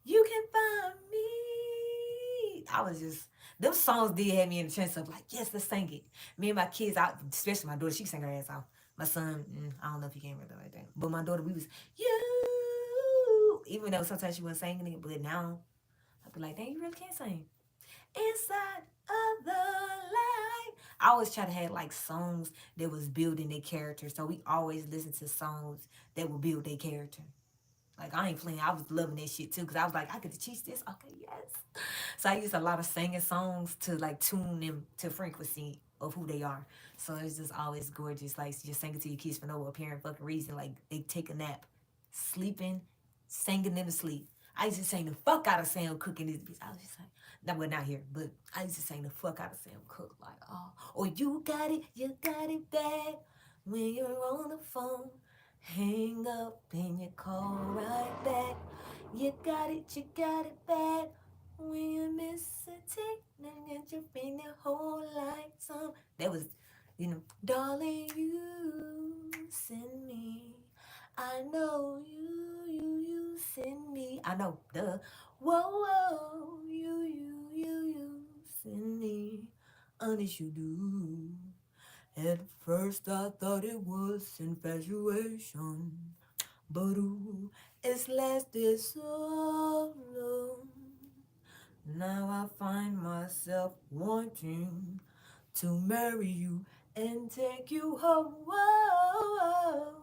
You can find me. I was just them songs did have me in the trance of like, yes, let's sing it. Me and my kids, especially my daughter, she sang her ass off. My son, I don't know if he can really like that. But my daughter, we was you. Even though sometimes she wasn't singing it, but now I be like, dang, you really can't sing. Inside of the light, I always try to have like songs that was building their character. So we always listen to songs that will build their character. Like I ain't playing. I was loving that shit too because I was like, I get to teach this. Okay, yes. So I use a lot of singing songs to like tune them to frequency of who they are. So it's just always gorgeous. Like just singing to your kids for no apparent fucking reason. Like they take a nap, sleeping, singing them to sleep. I used to sing the fuck out of Sam Cooke in this bitch. I was just like, that we're not here, but I used to sing the fuck out of Sam Cooke. Like, oh, or you got it bad when you're on the phone. Hang up and you call right back. You got it bad. When you miss a tick, then you bring the whole life song. That was, darling, you send me. I know you send me. I know, duh. Whoa, you send me. Honest, you do. At first I thought it was infatuation, but ooh, it's lasted so long. Now I find myself wanting to marry you and take you home. Whoa,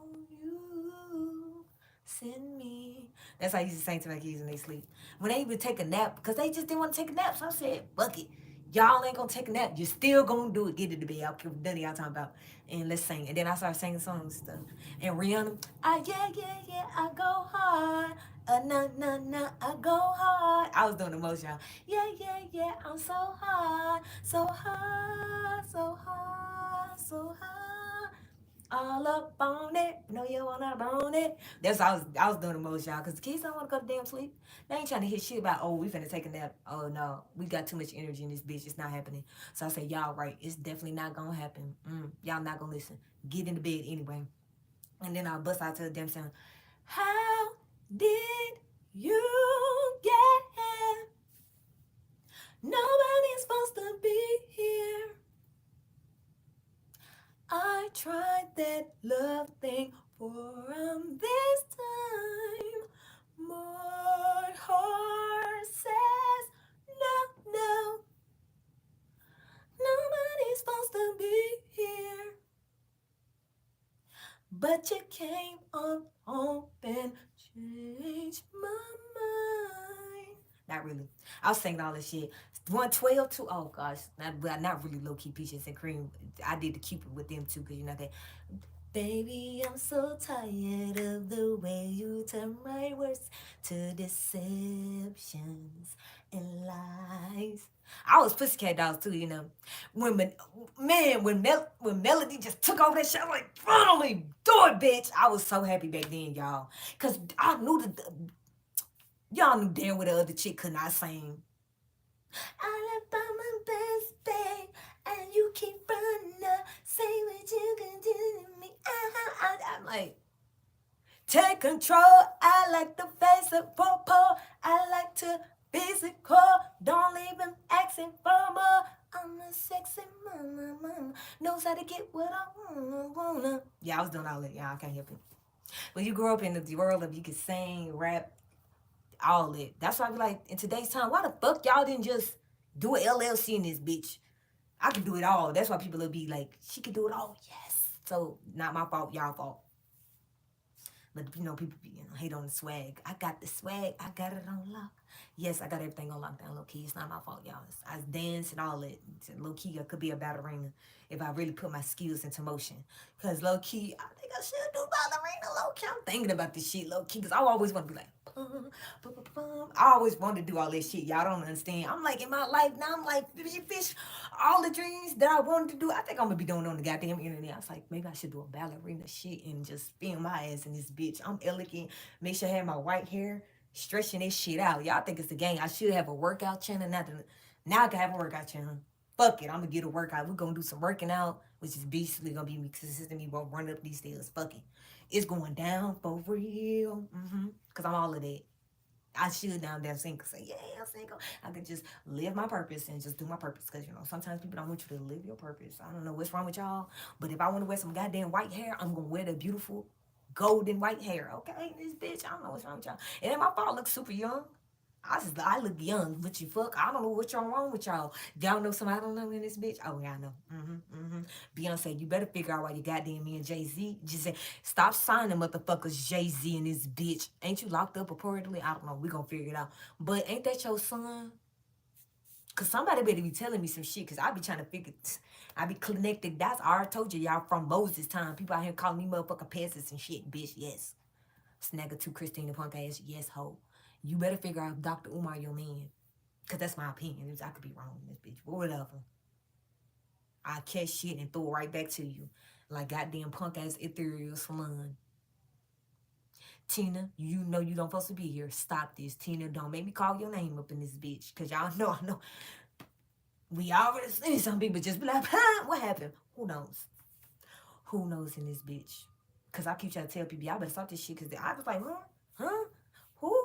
you send me. That's how I used to sing to my kids when they sleep. When they even take a nap, because they just didn't want to take a nap. So I said, fuck it. Y'all ain't gonna take a nap. You're still gonna do it. Get it to bed. I don't care what none of y'all talking about. And let's sing. And then I started singing songs and stuff. And Rihanna, yeah, I go hard. Nah, I go hard. I was doing the most, y'all. Yeah, I'm so hard, so hard, so hard, so hard. All up on it. No, you wanna bone it. That's I was doing the most, y'all, because the kids don't want to go to damn sleep. They ain't trying to hear shit about, oh, we finna take a nap. Oh no, we got too much energy in this bitch. It's not happening. So I said, y'all right. It's definitely not gonna happen. Y'all not gonna listen. Get into bed anyway. And then I'll bust out to the damn sound. How did you get here? Nobody's supposed to be here. I tried that love thing for this time. My heart says no. Nobody's supposed to be here. But you came on home and changed my mind. Not really. I was singing all this shit. 112 too. Oh gosh, not really low key Peaches and Cream. I did the Cupid with them too, cause you know that. Baby, I'm so tired of the way you turn my words to deceptions and lies. I was Pussycat Dolls too, you know. When Melody just took over that shit, I was like, finally, do it, bitch. I was so happy back then, y'all. Cause I knew y'all knew damn well the other chick could not sing. I left by my best babe, and you keep running up. Say what you can do to me. I'm like, take control. I like the face of popo. I like to physical. Don't leave him asking for more. I'm a sexy mama. Knows how to get what I wanna. Yeah, I was doing all that. Yeah, I can't help it. When you grow up in the world of you can sing, rap, all that. That's why I be like, in today's time, why the fuck y'all didn't just do an LLC in this bitch? I can do it all. That's why people will be like, she can do it all. Yes. So not my fault, y'all fault. But people hate on the swag. I got the swag. I got it on lock. Yes, I got everything on lockdown, low key. It's not my fault, y'all. I dance and all that. Low key, I could be a ballerina if I really put my skills into motion. Cause low key, I think I should do ballerina. Low key, I'm thinking about this shit, low key. Cause I always want to be like, I always wanted to do all this shit. Y'all don't understand. I'm like in my life now. I'm like fish. All the dreams that I wanted to do, I think I'm gonna be doing on the goddamn internet. I was like, maybe I should do a ballerina shit and just film my ass in this bitch. I'm elegant. Make sure I have my white hair, stretching this shit out. Y'all think it's a game. I should have a workout channel. Now I can have a workout channel. Fuck it. I'm gonna get a workout. We're gonna do some working out, which is basically gonna be me consistently running up these stairs. Fuck it. It's going down for real. Cause I'm all of that. I should now damn single say, yeah, I'm single. I could just live my purpose and just do my purpose. Because, sometimes people don't want you to live your purpose. I don't know what's wrong with y'all. But if I want to wear some goddamn white hair, I'm going to wear the beautiful golden white hair. Okay, this bitch, I don't know what's wrong with y'all. And then my fault looks super young. I look young, but you fuck. I don't know what's wrong with y'all. Y'all know somebody I don't know in this bitch? Oh yeah, I know. Beyonce, you better figure out why you goddamn me and Jay-Z. Just say, stop signing motherfuckers Jay-Z and this bitch. Ain't you locked up reportedly? I don't know. We gonna figure it out. But ain't that your son? Cause somebody better be telling me some shit. Cause I be trying to figure. I be connected. That's I already told you, y'all from Moses time. People out here calling me motherfucking peasants and shit, bitch. Yes. Snagger to Christina punk ass. Yes, ho. You better figure out if Dr. Umar your man. Cause that's my opinion. I could be wrong in this bitch. But whatever. I catch shit and throw it right back to you. Like goddamn punk ass ethereal salon. Tina, you know you don't supposed to be here. Stop this. Tina, don't make me call your name up in this bitch. Cause y'all know I know we already seen some people just be like, huh, what happened? Who knows? Who knows in this bitch? Cause I keep trying to tell people, y'all better stop this shit. Cause I was like, huh? Who?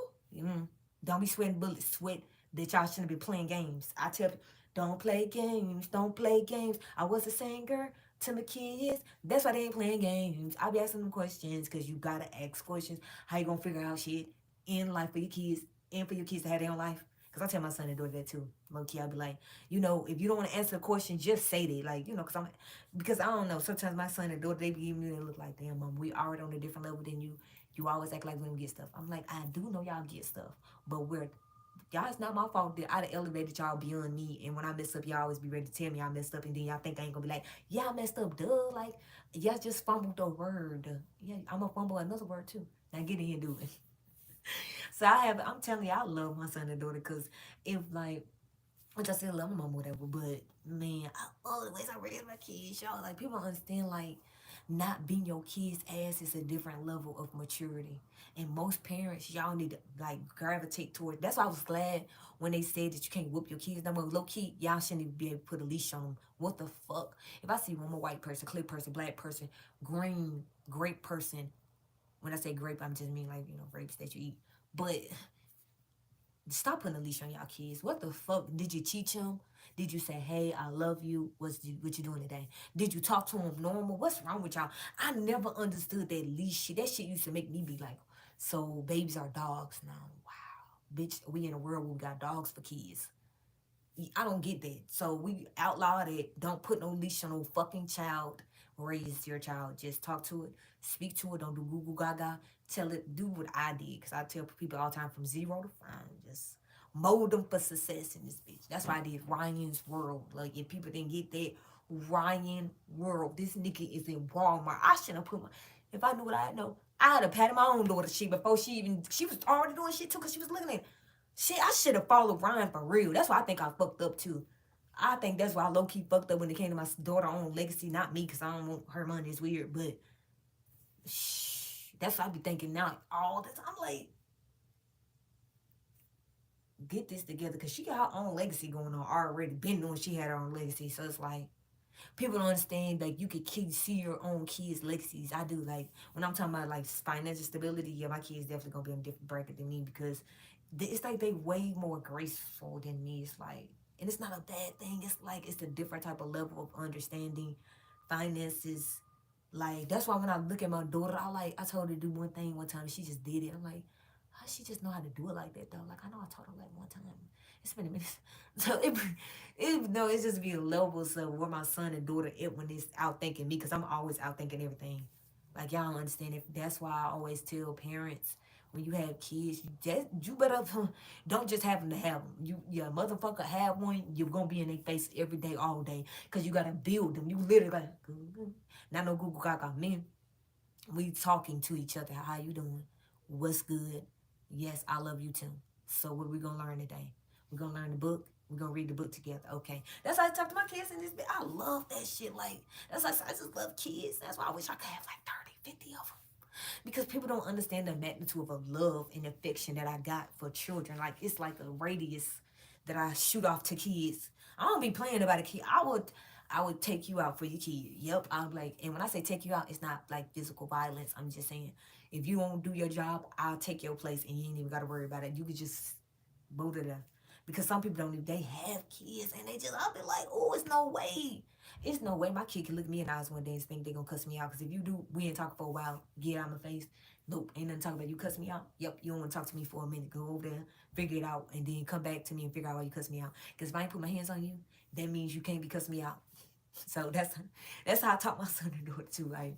Don't be sweating bullets. Sweat that y'all shouldn't be playing games. I tell people, don't play games. Don't play games. I was a singer to my kids. That's why they ain't playing games. I be asking them questions because you gotta ask questions. How you gonna figure out shit in life for your kids and for your kids to have their own life? Because I tell my son and daughter that too. Low key, I be like, if you don't want to answer the question, just say that. Like, because I don't know. Sometimes my son and daughter, they be giving me, they look like, damn, mom, we already on a different level than you. You always act like we don't get stuff. I'm like, I do know y'all get stuff, but y'all, it's not my fault that I done elevated y'all beyond me. And when I mess up, y'all always be ready to tell me I messed up, and then y'all think I ain't gonna be like, yeah, I messed up, duh. Like, y'all just fumbled the word. Yeah, I'm gonna fumble another word too. Now get in here and do it. So I'm telling you, I love my son and daughter because if like, which I still love my mom, whatever. But man, I love the ways I raise my kids, y'all. Like people don't understand, like not being your kid's ass is a different level of maturity. And most parents, y'all need to like gravitate toward. That's why I was glad when they said that you can't whoop your kids no more. Low key, y'all shouldn't even be able to put a leash on them. What the fuck? If I see one more white person, clear person, black person, green, grape person. When I say grape, I'm just mean like grapes that you eat. But stop putting a leash on y'all kids. What the fuck? Did you teach them? Did you say, hey, I love you? What you doing today? Did you talk to them normal? What's wrong with y'all? I never understood that leash shit. That shit used to make me be like, so babies are dogs now. Wow. Bitch, we in a world where we got dogs for kids. I don't get that. So we outlawed it. Don't put no leash on no fucking child. Raise your child. Just talk to it. Speak to it. Don't do Google Gaga. Tell it. Do what I did. Because I tell people all the time from 0 to 5. Just mold them for success in this bitch. That's why I did Ryan's World. Like, if people didn't get that, Ryan World. This nigga is in Walmart. I shouldn't have put my... If I knew what I know, I'd have patted my own daughter shit before she was already doing shit too because she was looking at it. Shit, I should have followed Ryan for real. That's why I think I fucked up too. I think that's why I low key fucked up when it came to my daughter own legacy. Not me, because I don't want her money. It's weird, but that's what I be thinking now all the time. I'm like, get this together, because she got her own legacy going on already. Been knowing she had her own legacy, so it's like people don't understand. Like you could see your own kids' legacies. I do. Like when I'm talking about like financial stability, yeah, my kids definitely gonna be on a different bracket than me because it's like they way more graceful than me. It's like, and it's not a bad thing. It's like it's a different type of level of understanding finances. Like that's why when I look at my daughter, I told her to do one thing one time, and she just did it. I'm like, how she just know how to do it like that though? Like I know I taught her like one time. It's been a minute. So it's just be levels of where my son and daughter it when it's out thinking me, because I'm always out thinking everything. Like y'all don't understand it. That's why I always tell parents when you have kids, you better don't just have them to have them. You motherfucker have one, you're gonna be in their face every day, all day, cause you gotta build them. You literally like not no Google Gaga men. We talking to each other. How you doing? What's good? Yes, I love you too. So what are we gonna learn today? We're gonna learn the book. We're gonna read the book together. Okay. That's how I talk to my kids in this bit. I love that shit. Like, that's why I just love kids. That's why I wish I could have like 30, 50 of them. Because people don't understand the magnitude of love and affection that I got for children. Like, it's like a radius that I shoot off to kids. I don't be playing about a kid. I would take you out for your kid. Yep. I'm like, and when I say take you out, it's not like physical violence. I'm just saying, if you won't do your job, I'll take your place and you ain't even got to worry about it. You could just boot it up. Because some people don't even, they have kids and they just, I'll be like, oh, it's no way. It's no way my kid can look me in the eyes one day and think they gonna cuss me out. Cause if you do, we ain't talking for a while. Get out of my face. Nope, ain't nothing talking about you cuss me out. Yep, you don't want to talk to me for a minute. Go over there, figure it out, and then come back to me and figure out why you cuss me out. Cause if I ain't put my hands on you, that means you can't be cussing me out. So that's how I taught my son to do it too. Like,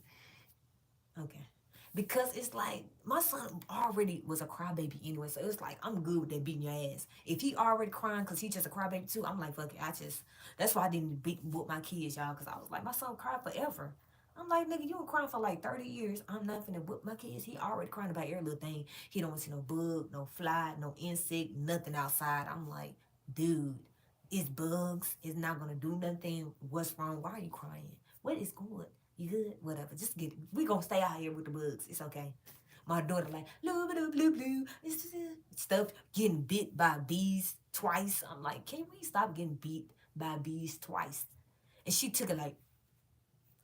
okay. Because it's like my son already was a crybaby anyway, so it's like I'm good with that beating your ass. If he already crying because he just a crybaby too, I'm like fuck it. That's why I didn't beat whoop my kids, y'all, because I was like my son cried forever. I'm like nigga, you were crying for like 30 years. I'm not finna whoop my kids. He already crying about every little thing. He don't want to see no bug, no fly, no insect, nothing outside. I'm like, dude, it's bugs. It's not gonna do nothing. What's wrong? Why are you crying? What is good? You good? Whatever. Just get it. We gonna stay out here with the bugs. It's okay. My daughter like blue blue blue blue. It's just, stuff getting bit by bees twice. I'm like, can we stop getting beat by bees twice? And she took it like,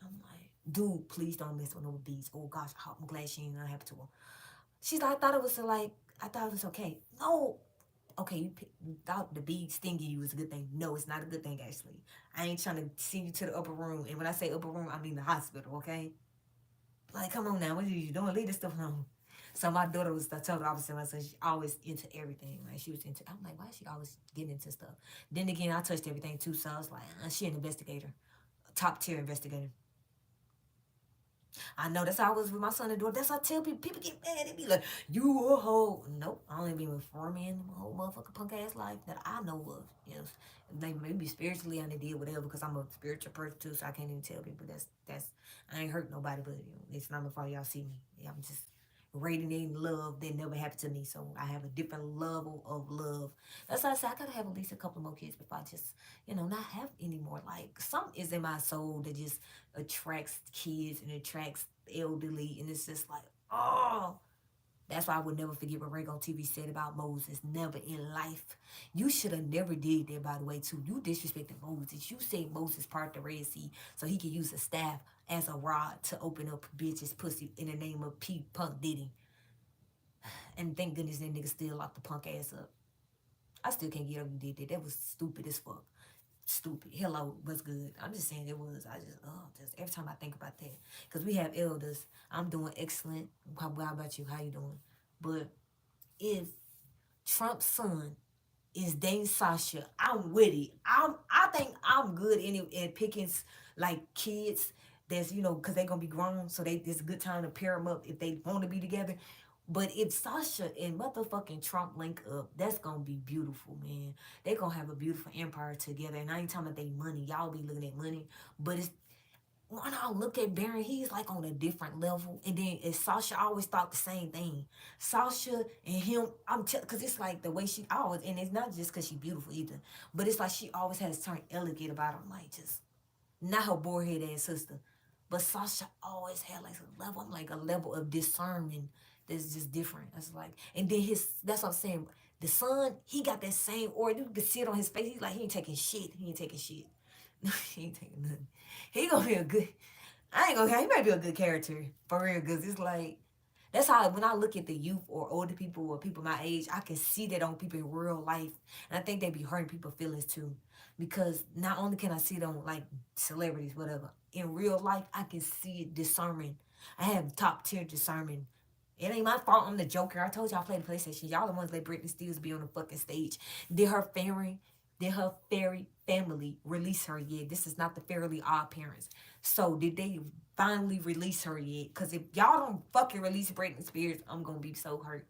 I'm like, dude, please don't mess with no bees. Oh gosh, I'm glad she ain't not happen to her. She's like, I thought it was like, I thought it was okay. No, okay, you thought the bee stinging you was a good thing. No, it's not a good thing actually. I ain't trying to send you to the upper room, and when I say upper room, I mean the hospital. Okay, like come on now, what are you doing? Leave this stuff alone. So my daughter was, I told her opposite myself, she's always into everything. Like she was into, I'm like, why is she always getting into stuff? Then again, I touched everything too, so I was like, she an investigator, a top tier investigator. I know that's how I was with my son and daughter. That's how I tell people. People get mad. They be like, you a hoe. Nope. I only been with 4 men in my whole motherfucking punk ass life that I know of. Yes. They maybe spiritually and they did whatever because I'm a spiritual person too, so I can't even tell people that's I ain't hurt nobody, but it's not my fault y'all see me. Yeah, I'm just radiating love that never happened to me. So I have a different level of love. That's why I said I gotta have at least a couple more kids before I just, not have any more. Like something is in my soul that just attracts kids and attracts elderly, and it's just like, oh. That's why I would never forget what Ray on TV said about Moses. Never in life. You should have never did that, by the way, too. You disrespected Moses. You said Moses part the Red Sea so he could use a staff as a rod to open up bitches' pussy in the name of P Punk Diddy. And thank goodness that nigga still locked the punk ass up. I still can't get over you did that. That was stupid as fuck. Stupid. Hello, what's good? I'm just saying it was. Just every time I think about that. Because we have elders. I'm doing excellent. How about you? How you doing? But if Trump's son is dating Sasha, I'm with it. I think I'm good in picking like kids that's because they're gonna be grown, so it's a good time to pair them up if they want to be together. But if Sasha and motherfucking Trump link up, that's gonna be beautiful, man. They gonna have a beautiful empire together. And I ain't talking about they money. Y'all be looking at money, but it's when I look at Baron, he's like on a different level. And then Sasha, I always thought the same thing. Sasha and him, because it's like the way she always, and it's not just because she's beautiful either, but it's like she always has turned elegant about her, like just not her borehead ass sister. But Sasha always had like a level, I'm like a level of discernment that's just different. That's like, and then that's what I'm saying. The son, he got that same aura. You can see it on his face. He's like, he ain't taking shit. He ain't taking shit. He ain't taking nothing. He gonna be a good. I ain't gonna. He might be a good character for real. Cause it's like that's how when I look at the youth or older people or people my age, I can see that on people in real life, and I think they be hurting people's feelings too. Because not only can I see it on like celebrities, whatever, in real life, I can see it discernment. I have top tier discernment. It ain't my fault I'm the Joker. I told y'all I played the PlayStation. Y'all the ones let Britney Spears be on the fucking stage. Did her family, did her fairy family release her yet? This is not the Fairly Odd Parents. So did they finally release her yet? Because if y'all don't fucking release Britney Spears, I'm gonna be so hurt.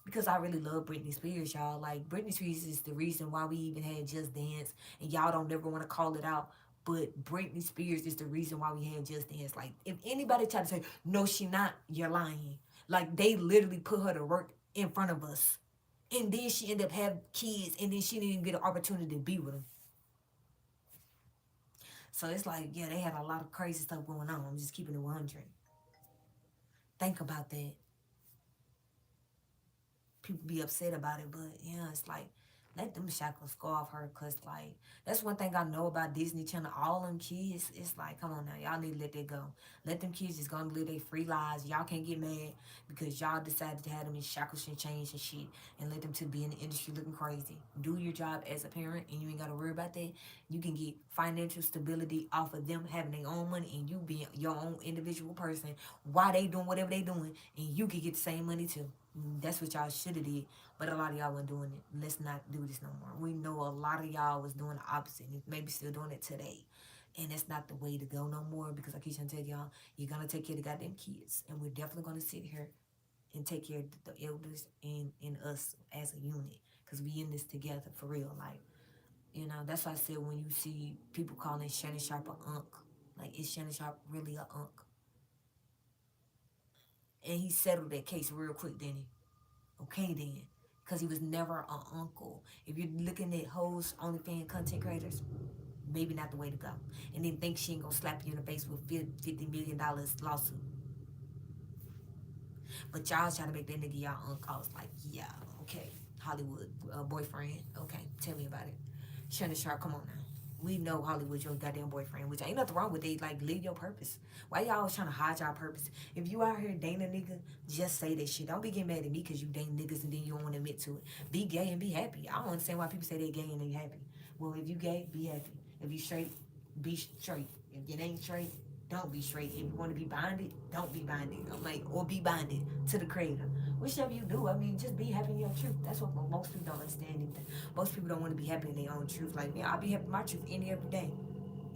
Because I really love Britney Spears, y'all. Like Britney Spears is the reason why we even had Just Dance, and y'all don't ever want to call it out. But Britney Spears is the reason why we had Just Dance. Like if anybody try to say no, she not, you're lying. Like they literally put her to work in front of us, and then she ended up having kids, and then she didn't even get an opportunity to be with them. So it's like, yeah, they had a lot of crazy stuff going on. I'm just keeping it 100. Think about that. People be upset about it, but yeah, it's like let them shackles go off her, cause like that's one thing I know about Disney Channel. All them kids, it's like, come on now, y'all need to let that go. Let them kids just go and live their free lives. Y'all can't get mad because y'all decided to have them in shackles and chains and shit, and let them to be in the industry looking crazy. Do your job as a parent, and you ain't gotta worry about that. You can get financial stability off of them having their own money, and you being your own individual person while they doing whatever they doing, and you can get the same money too. That's what y'all should have did, but a lot of y'all weren't doing it. Let's not do this no more. We know a lot of y'all was doing the opposite, and maybe still doing it today. And that's not the way to go no more, because I keep trying to tell y'all, you're gonna take care of the goddamn kids. And we're definitely gonna sit here and take care of the elders and us as a unit. Cause we in this together for real. Like, that's why I said when you see people calling Shannon Sharp a unk, like, is Shannon Sharp really a unk? And he settled that case real quick, didn't he? Okay then. Because he was never an uncle. If you're looking at hoes, OnlyFans content creators, maybe not the way to go. And then think she ain't gonna slap you in the face with $50 million lawsuit. But y'all trying to make that nigga y'all uncle. I was like, yeah, okay. Hollywood boyfriend. Okay, tell me about it. Shannon Sharp, come on now. We know Hollywood your goddamn boyfriend, which ain't nothing wrong with it. Like, live your purpose. Why y'all always trying to hide y'all purpose? If you out here dating a nigga, just say that shit. Don't be getting mad at me because you dating niggas and then you don't want to admit to it. Be gay and be happy. I don't understand why people say they gay and they happy. Well, if you gay, be happy. If you straight, be straight. If it ain't straight, don't be straight. If you want to be bonded, don't be bonded. I'm like, or be bonded to the creator. Whichever you do, I mean, just be happy in your truth. That's what most people don't understand either. Most people don't want to be happy in their own truth. Like, yeah, I'll be happy in my truth any every day.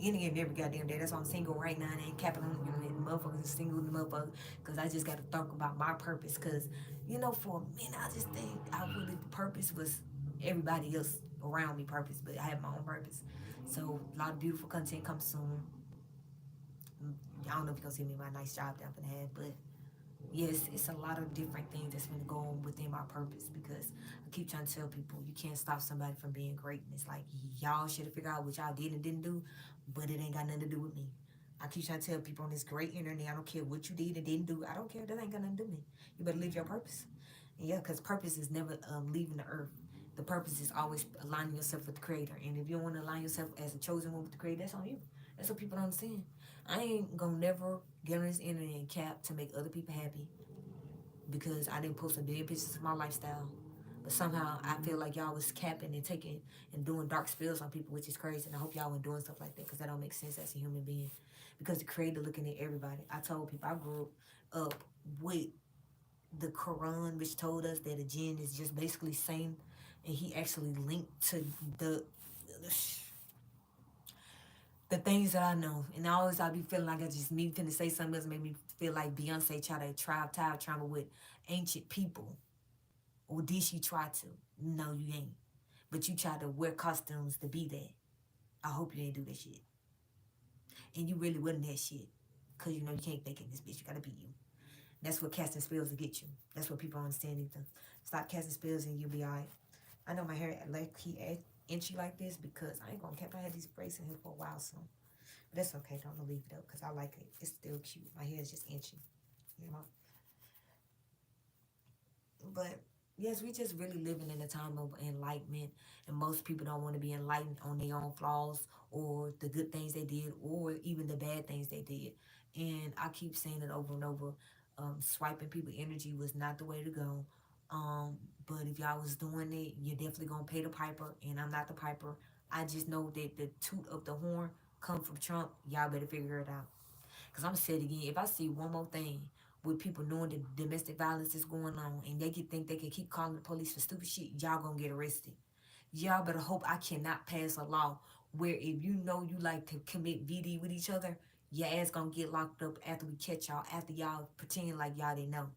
Any and every goddamn day. That's why I'm single right now and ain't capping on the internet. Motherfuckers is single the motherfucker. Because I just got to think about my purpose. Because, for a minute, I just think the purpose was everybody else around me purpose. But I have my own purpose. So, a lot of beautiful content comes soon. I don't know if you're going to see me in my nice job that I'm going to have. But yes, it's a lot of different things that's going to go on within my purpose, because I keep trying to tell people you can't stop somebody from being great. And it's like, y'all should have figured out what y'all did and didn't do, but it ain't got nothing to do with me. I keep trying to tell people on this great internet, I don't care what you did and didn't do. I don't care. That ain't got nothing to do with me. You better live your purpose. And yeah, because purpose is never leaving the earth. The purpose is always aligning yourself with the creator. And if you don't want to align yourself as a chosen one with the creator, that's on you. That's what people don't understand. I ain't gonna never get on this internet and cap to make other people happy, because I didn't post a million pictures of my lifestyle. But somehow I feel like y'all was capping and taking and doing dark spells on people, which is crazy. And I hope y'all weren't doing stuff like that, because that don't make sense as a human being. Because the creator looking at everybody. I told people I grew up with the Quran, which told us that a jinn is just basically same, and he actually linked to the things that I know. And always I be feeling like I just me finna say something else, make me feel like Beyonce tried to tie trauma with ancient people. Or did she try to? No, you ain't. But you tried to wear costumes to be that. I hope you ain't do that shit. And you really wasn't that shit. Cause you can't fake it, this bitch. You gotta be you. That's what casting spells will get you. That's what people understand either. Stop casting spells and you'll be alright. I know my hair like he inchy like this because I ain't gonna keep. I had these braids in here for a while, so but that's okay. Don't leave it up because I like it. It's still cute. My hair is just inchy, you know. But yes, we just really living in a time of enlightenment, and most people don't want to be enlightened on their own flaws or the good things they did or even the bad things they did. And I keep saying it over and over. Swiping people energy was not the way to go. Um, but if y'all was doing it, you're definitely gonna pay the piper, and I'm not the piper. I just know that the toot of the horn come from Trump. Y'all better figure it out. Cause I'm saying again, if I see one more thing with people knowing that domestic violence is going on and they can think they can keep calling the police for stupid shit, y'all gonna get arrested. Y'all better hope I cannot pass a law where if you know you like to commit VD with each other, your ass gonna get locked up after we catch y'all, after y'all pretend like y'all didn't know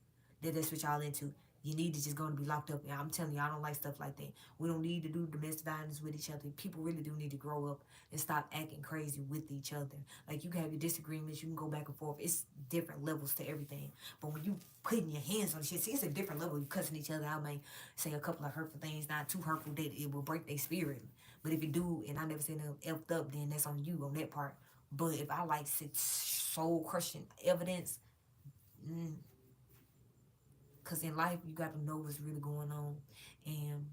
that that's what y'all into. You need to just go and be locked up. And I'm telling you, I don't like stuff like that. We don't need to do domestic violence with each other. People really do need to grow up and stop acting crazy with each other. Like, you can have your disagreements, you can go back and forth. It's different levels to everything. But when you putting your hands on shit, see, it's a different level. You cussing each other out, may say a couple of hurtful things, not too hurtful that it will break their spirit. But if you do, and I never seen them effed up, then that's on you on that part. But if I like soul crushing evidence, because in life you got to know what's really going on. And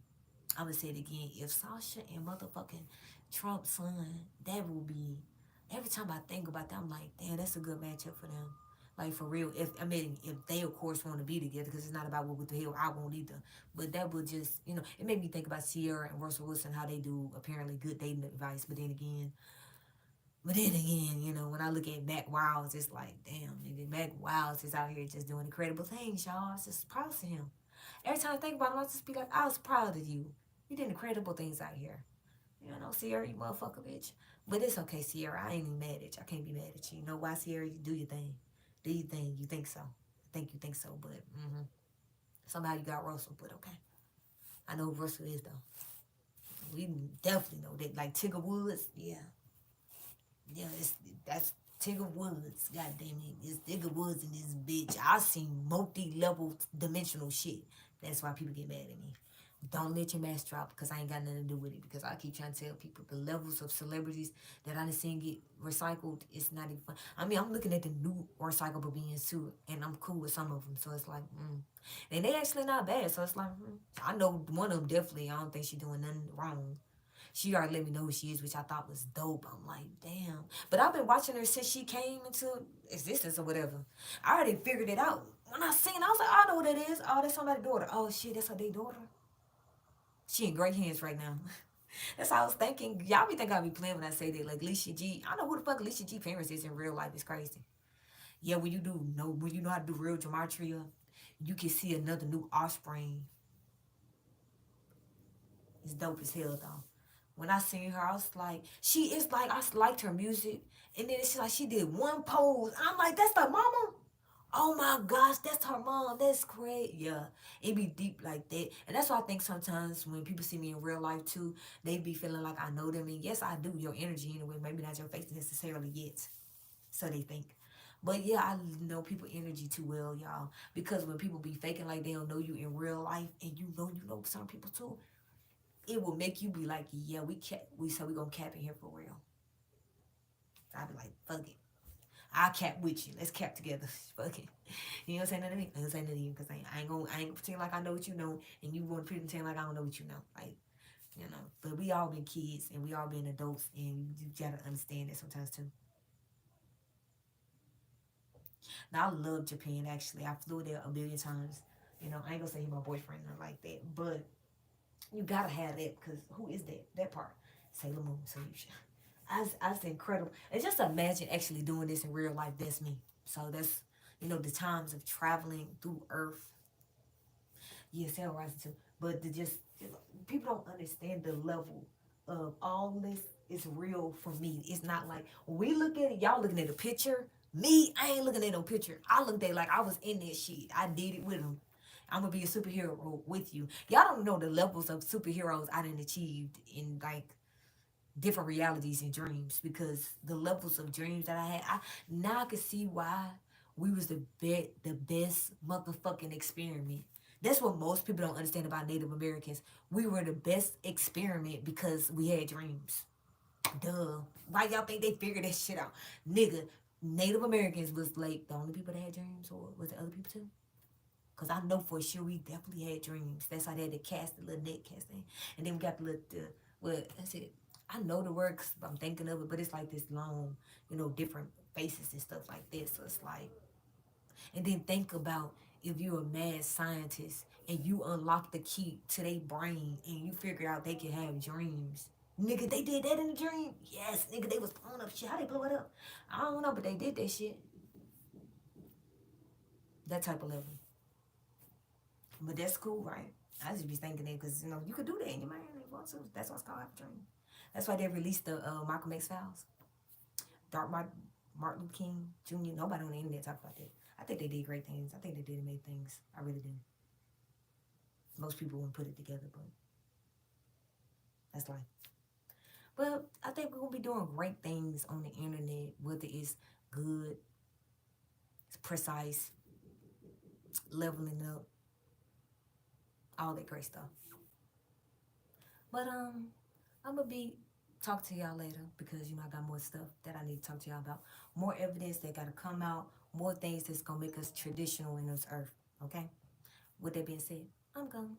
I'm gonna say it again. If Sasha and motherfucking Trump's son, that will be. Every time I think about that, I'm like, damn, that's a good matchup for them. Like for real. If I mean, if they of course want to be together, because it's not about what the hell I won't either. But that would just, it made me think about Sierra and Russell Wilson, how they do apparently good dating advice. But then again, when I look at Mac Wiles, it's like, damn, nigga, Mac Wiles is out here just doing incredible things, y'all. It's just proud of him. Every time I think about him, I just be like, I was proud of you. You did incredible things out here. Sierra, you motherfucker, bitch. But it's okay, Sierra. I ain't even mad at you. I can't be mad at you. You know why, Sierra? You do your thing. Do your thing. You think so. I think you think so, but somehow you got Russell, but okay. I know who Russell is, though. We definitely know that. Like Tigger Woods, yeah. Yeah, that's Tigger Woods. God damn it. It's Tigger Woods in this bitch. I seen multi-level dimensional shit. That's why people get mad at me. Don't let your mask drop because I ain't got nothing to do with it. Because I keep trying to tell people the levels of celebrities that I done seen get recycled, it's not even fun. I mean, I'm looking at the new recyclable beings too, and I'm cool with some of them. So it's like, and they actually not bad. So it's like, I know one of them definitely. I don't think she doing nothing wrong. She already let me know who she is, which I thought was dope. I'm like, damn. But I've been watching her since she came into existence or whatever. I already figured it out. When I seen, I was like, I know what that is. Oh, that's somebody's daughter. Oh shit, that's her day daughter. She in great hands right now. That's how I was thinking. Y'all be thinking I be playing when I say that. Like Alicia G. I know who the fuck Alicia G parents is in real life. It's crazy. Yeah, when you know how to do real gematria, you can see another new offspring. It's dope as hell though. When I seen her, I was like, she is like, I liked her music. And then it's like she did one pose. I'm like, that's the mama? Oh my gosh, that's her mom. That's great. Yeah, it be deep like that. And that's why I think sometimes when people see me in real life too, they be feeling like I know them. And yes, I do. Your energy anyway. Maybe not your face necessarily yet. So they think. But yeah, I know people energy too well, y'all. Because when people be faking like they don't know you in real life and you know some people too, it will make you be like, yeah, we said we gonna cap in here for real. I be like, fuck it. I'll cap with you. Let's cap together. Fuck it. You know what I'm saying? Nothing to me. I ain't say nothing to you because I ain't gonna pretend like I know what you know, and you want to pretend like I don't know what you know. Like, But we all been kids and we all been adults, and you gotta understand that sometimes too. Now I love Japan actually. I flew there a million times. I ain't gonna say he's my boyfriend or like that, but you gotta have that because who is that? That part. Sailor Moon solution. I was incredible. And just imagine actually doing this in real life. That's me. So that's the times of traveling through Earth. Yes, hell rising too. But people don't understand the level of all this is real for me. It's not like when we look at it, y'all looking at a picture. Me, I ain't looking at no picture. I looked at it like I was in that shit. I did it with them. I'm gonna be a superhero with you. Y'all don't know the levels of superheroes I done achieved in like different realities and dreams because the levels of dreams that I had, now I can see why we was the best motherfucking experiment. That's what most people don't understand about Native Americans. We were the best experiment because we had dreams. Duh. Why y'all think they figured that shit out? Nigga, Native Americans was like the only people that had dreams, or was it other people too? Cause I know for sure we definitely had dreams. That's how they had the cast, the little net casting, and then we got the little, what that's it. I know the words, I'm thinking of it, but it's like this long, different faces and stuff like this. So it's like, and then think about if you're a mad scientist and you unlock the key to their brain and you figure out they can have dreams. Nigga, they did that in a dream. Yes, nigga, they was blowing up shit. How they blow it up? I don't know, but they did that shit. That type of level. But that's cool, right? I just be thinking that because you could do that in your mind if you want to. That's what's called a dream. That's why they released the Malcolm X Files. Dark Martin Luther King Jr. Nobody on the internet talk about that. I think they did great things. I think they did amazing things. I really do. Most people wouldn't put it together, but that's life. But I think we're gonna be doing great things on the internet, whether it's good, it's precise, leveling up, all that great stuff. But I'm gonna be talk to y'all later because I got more stuff that I need to talk to y'all about. More evidence that gotta come out, more things that's gonna make us traditional in this earth. Okay? With that being said, I'm gone.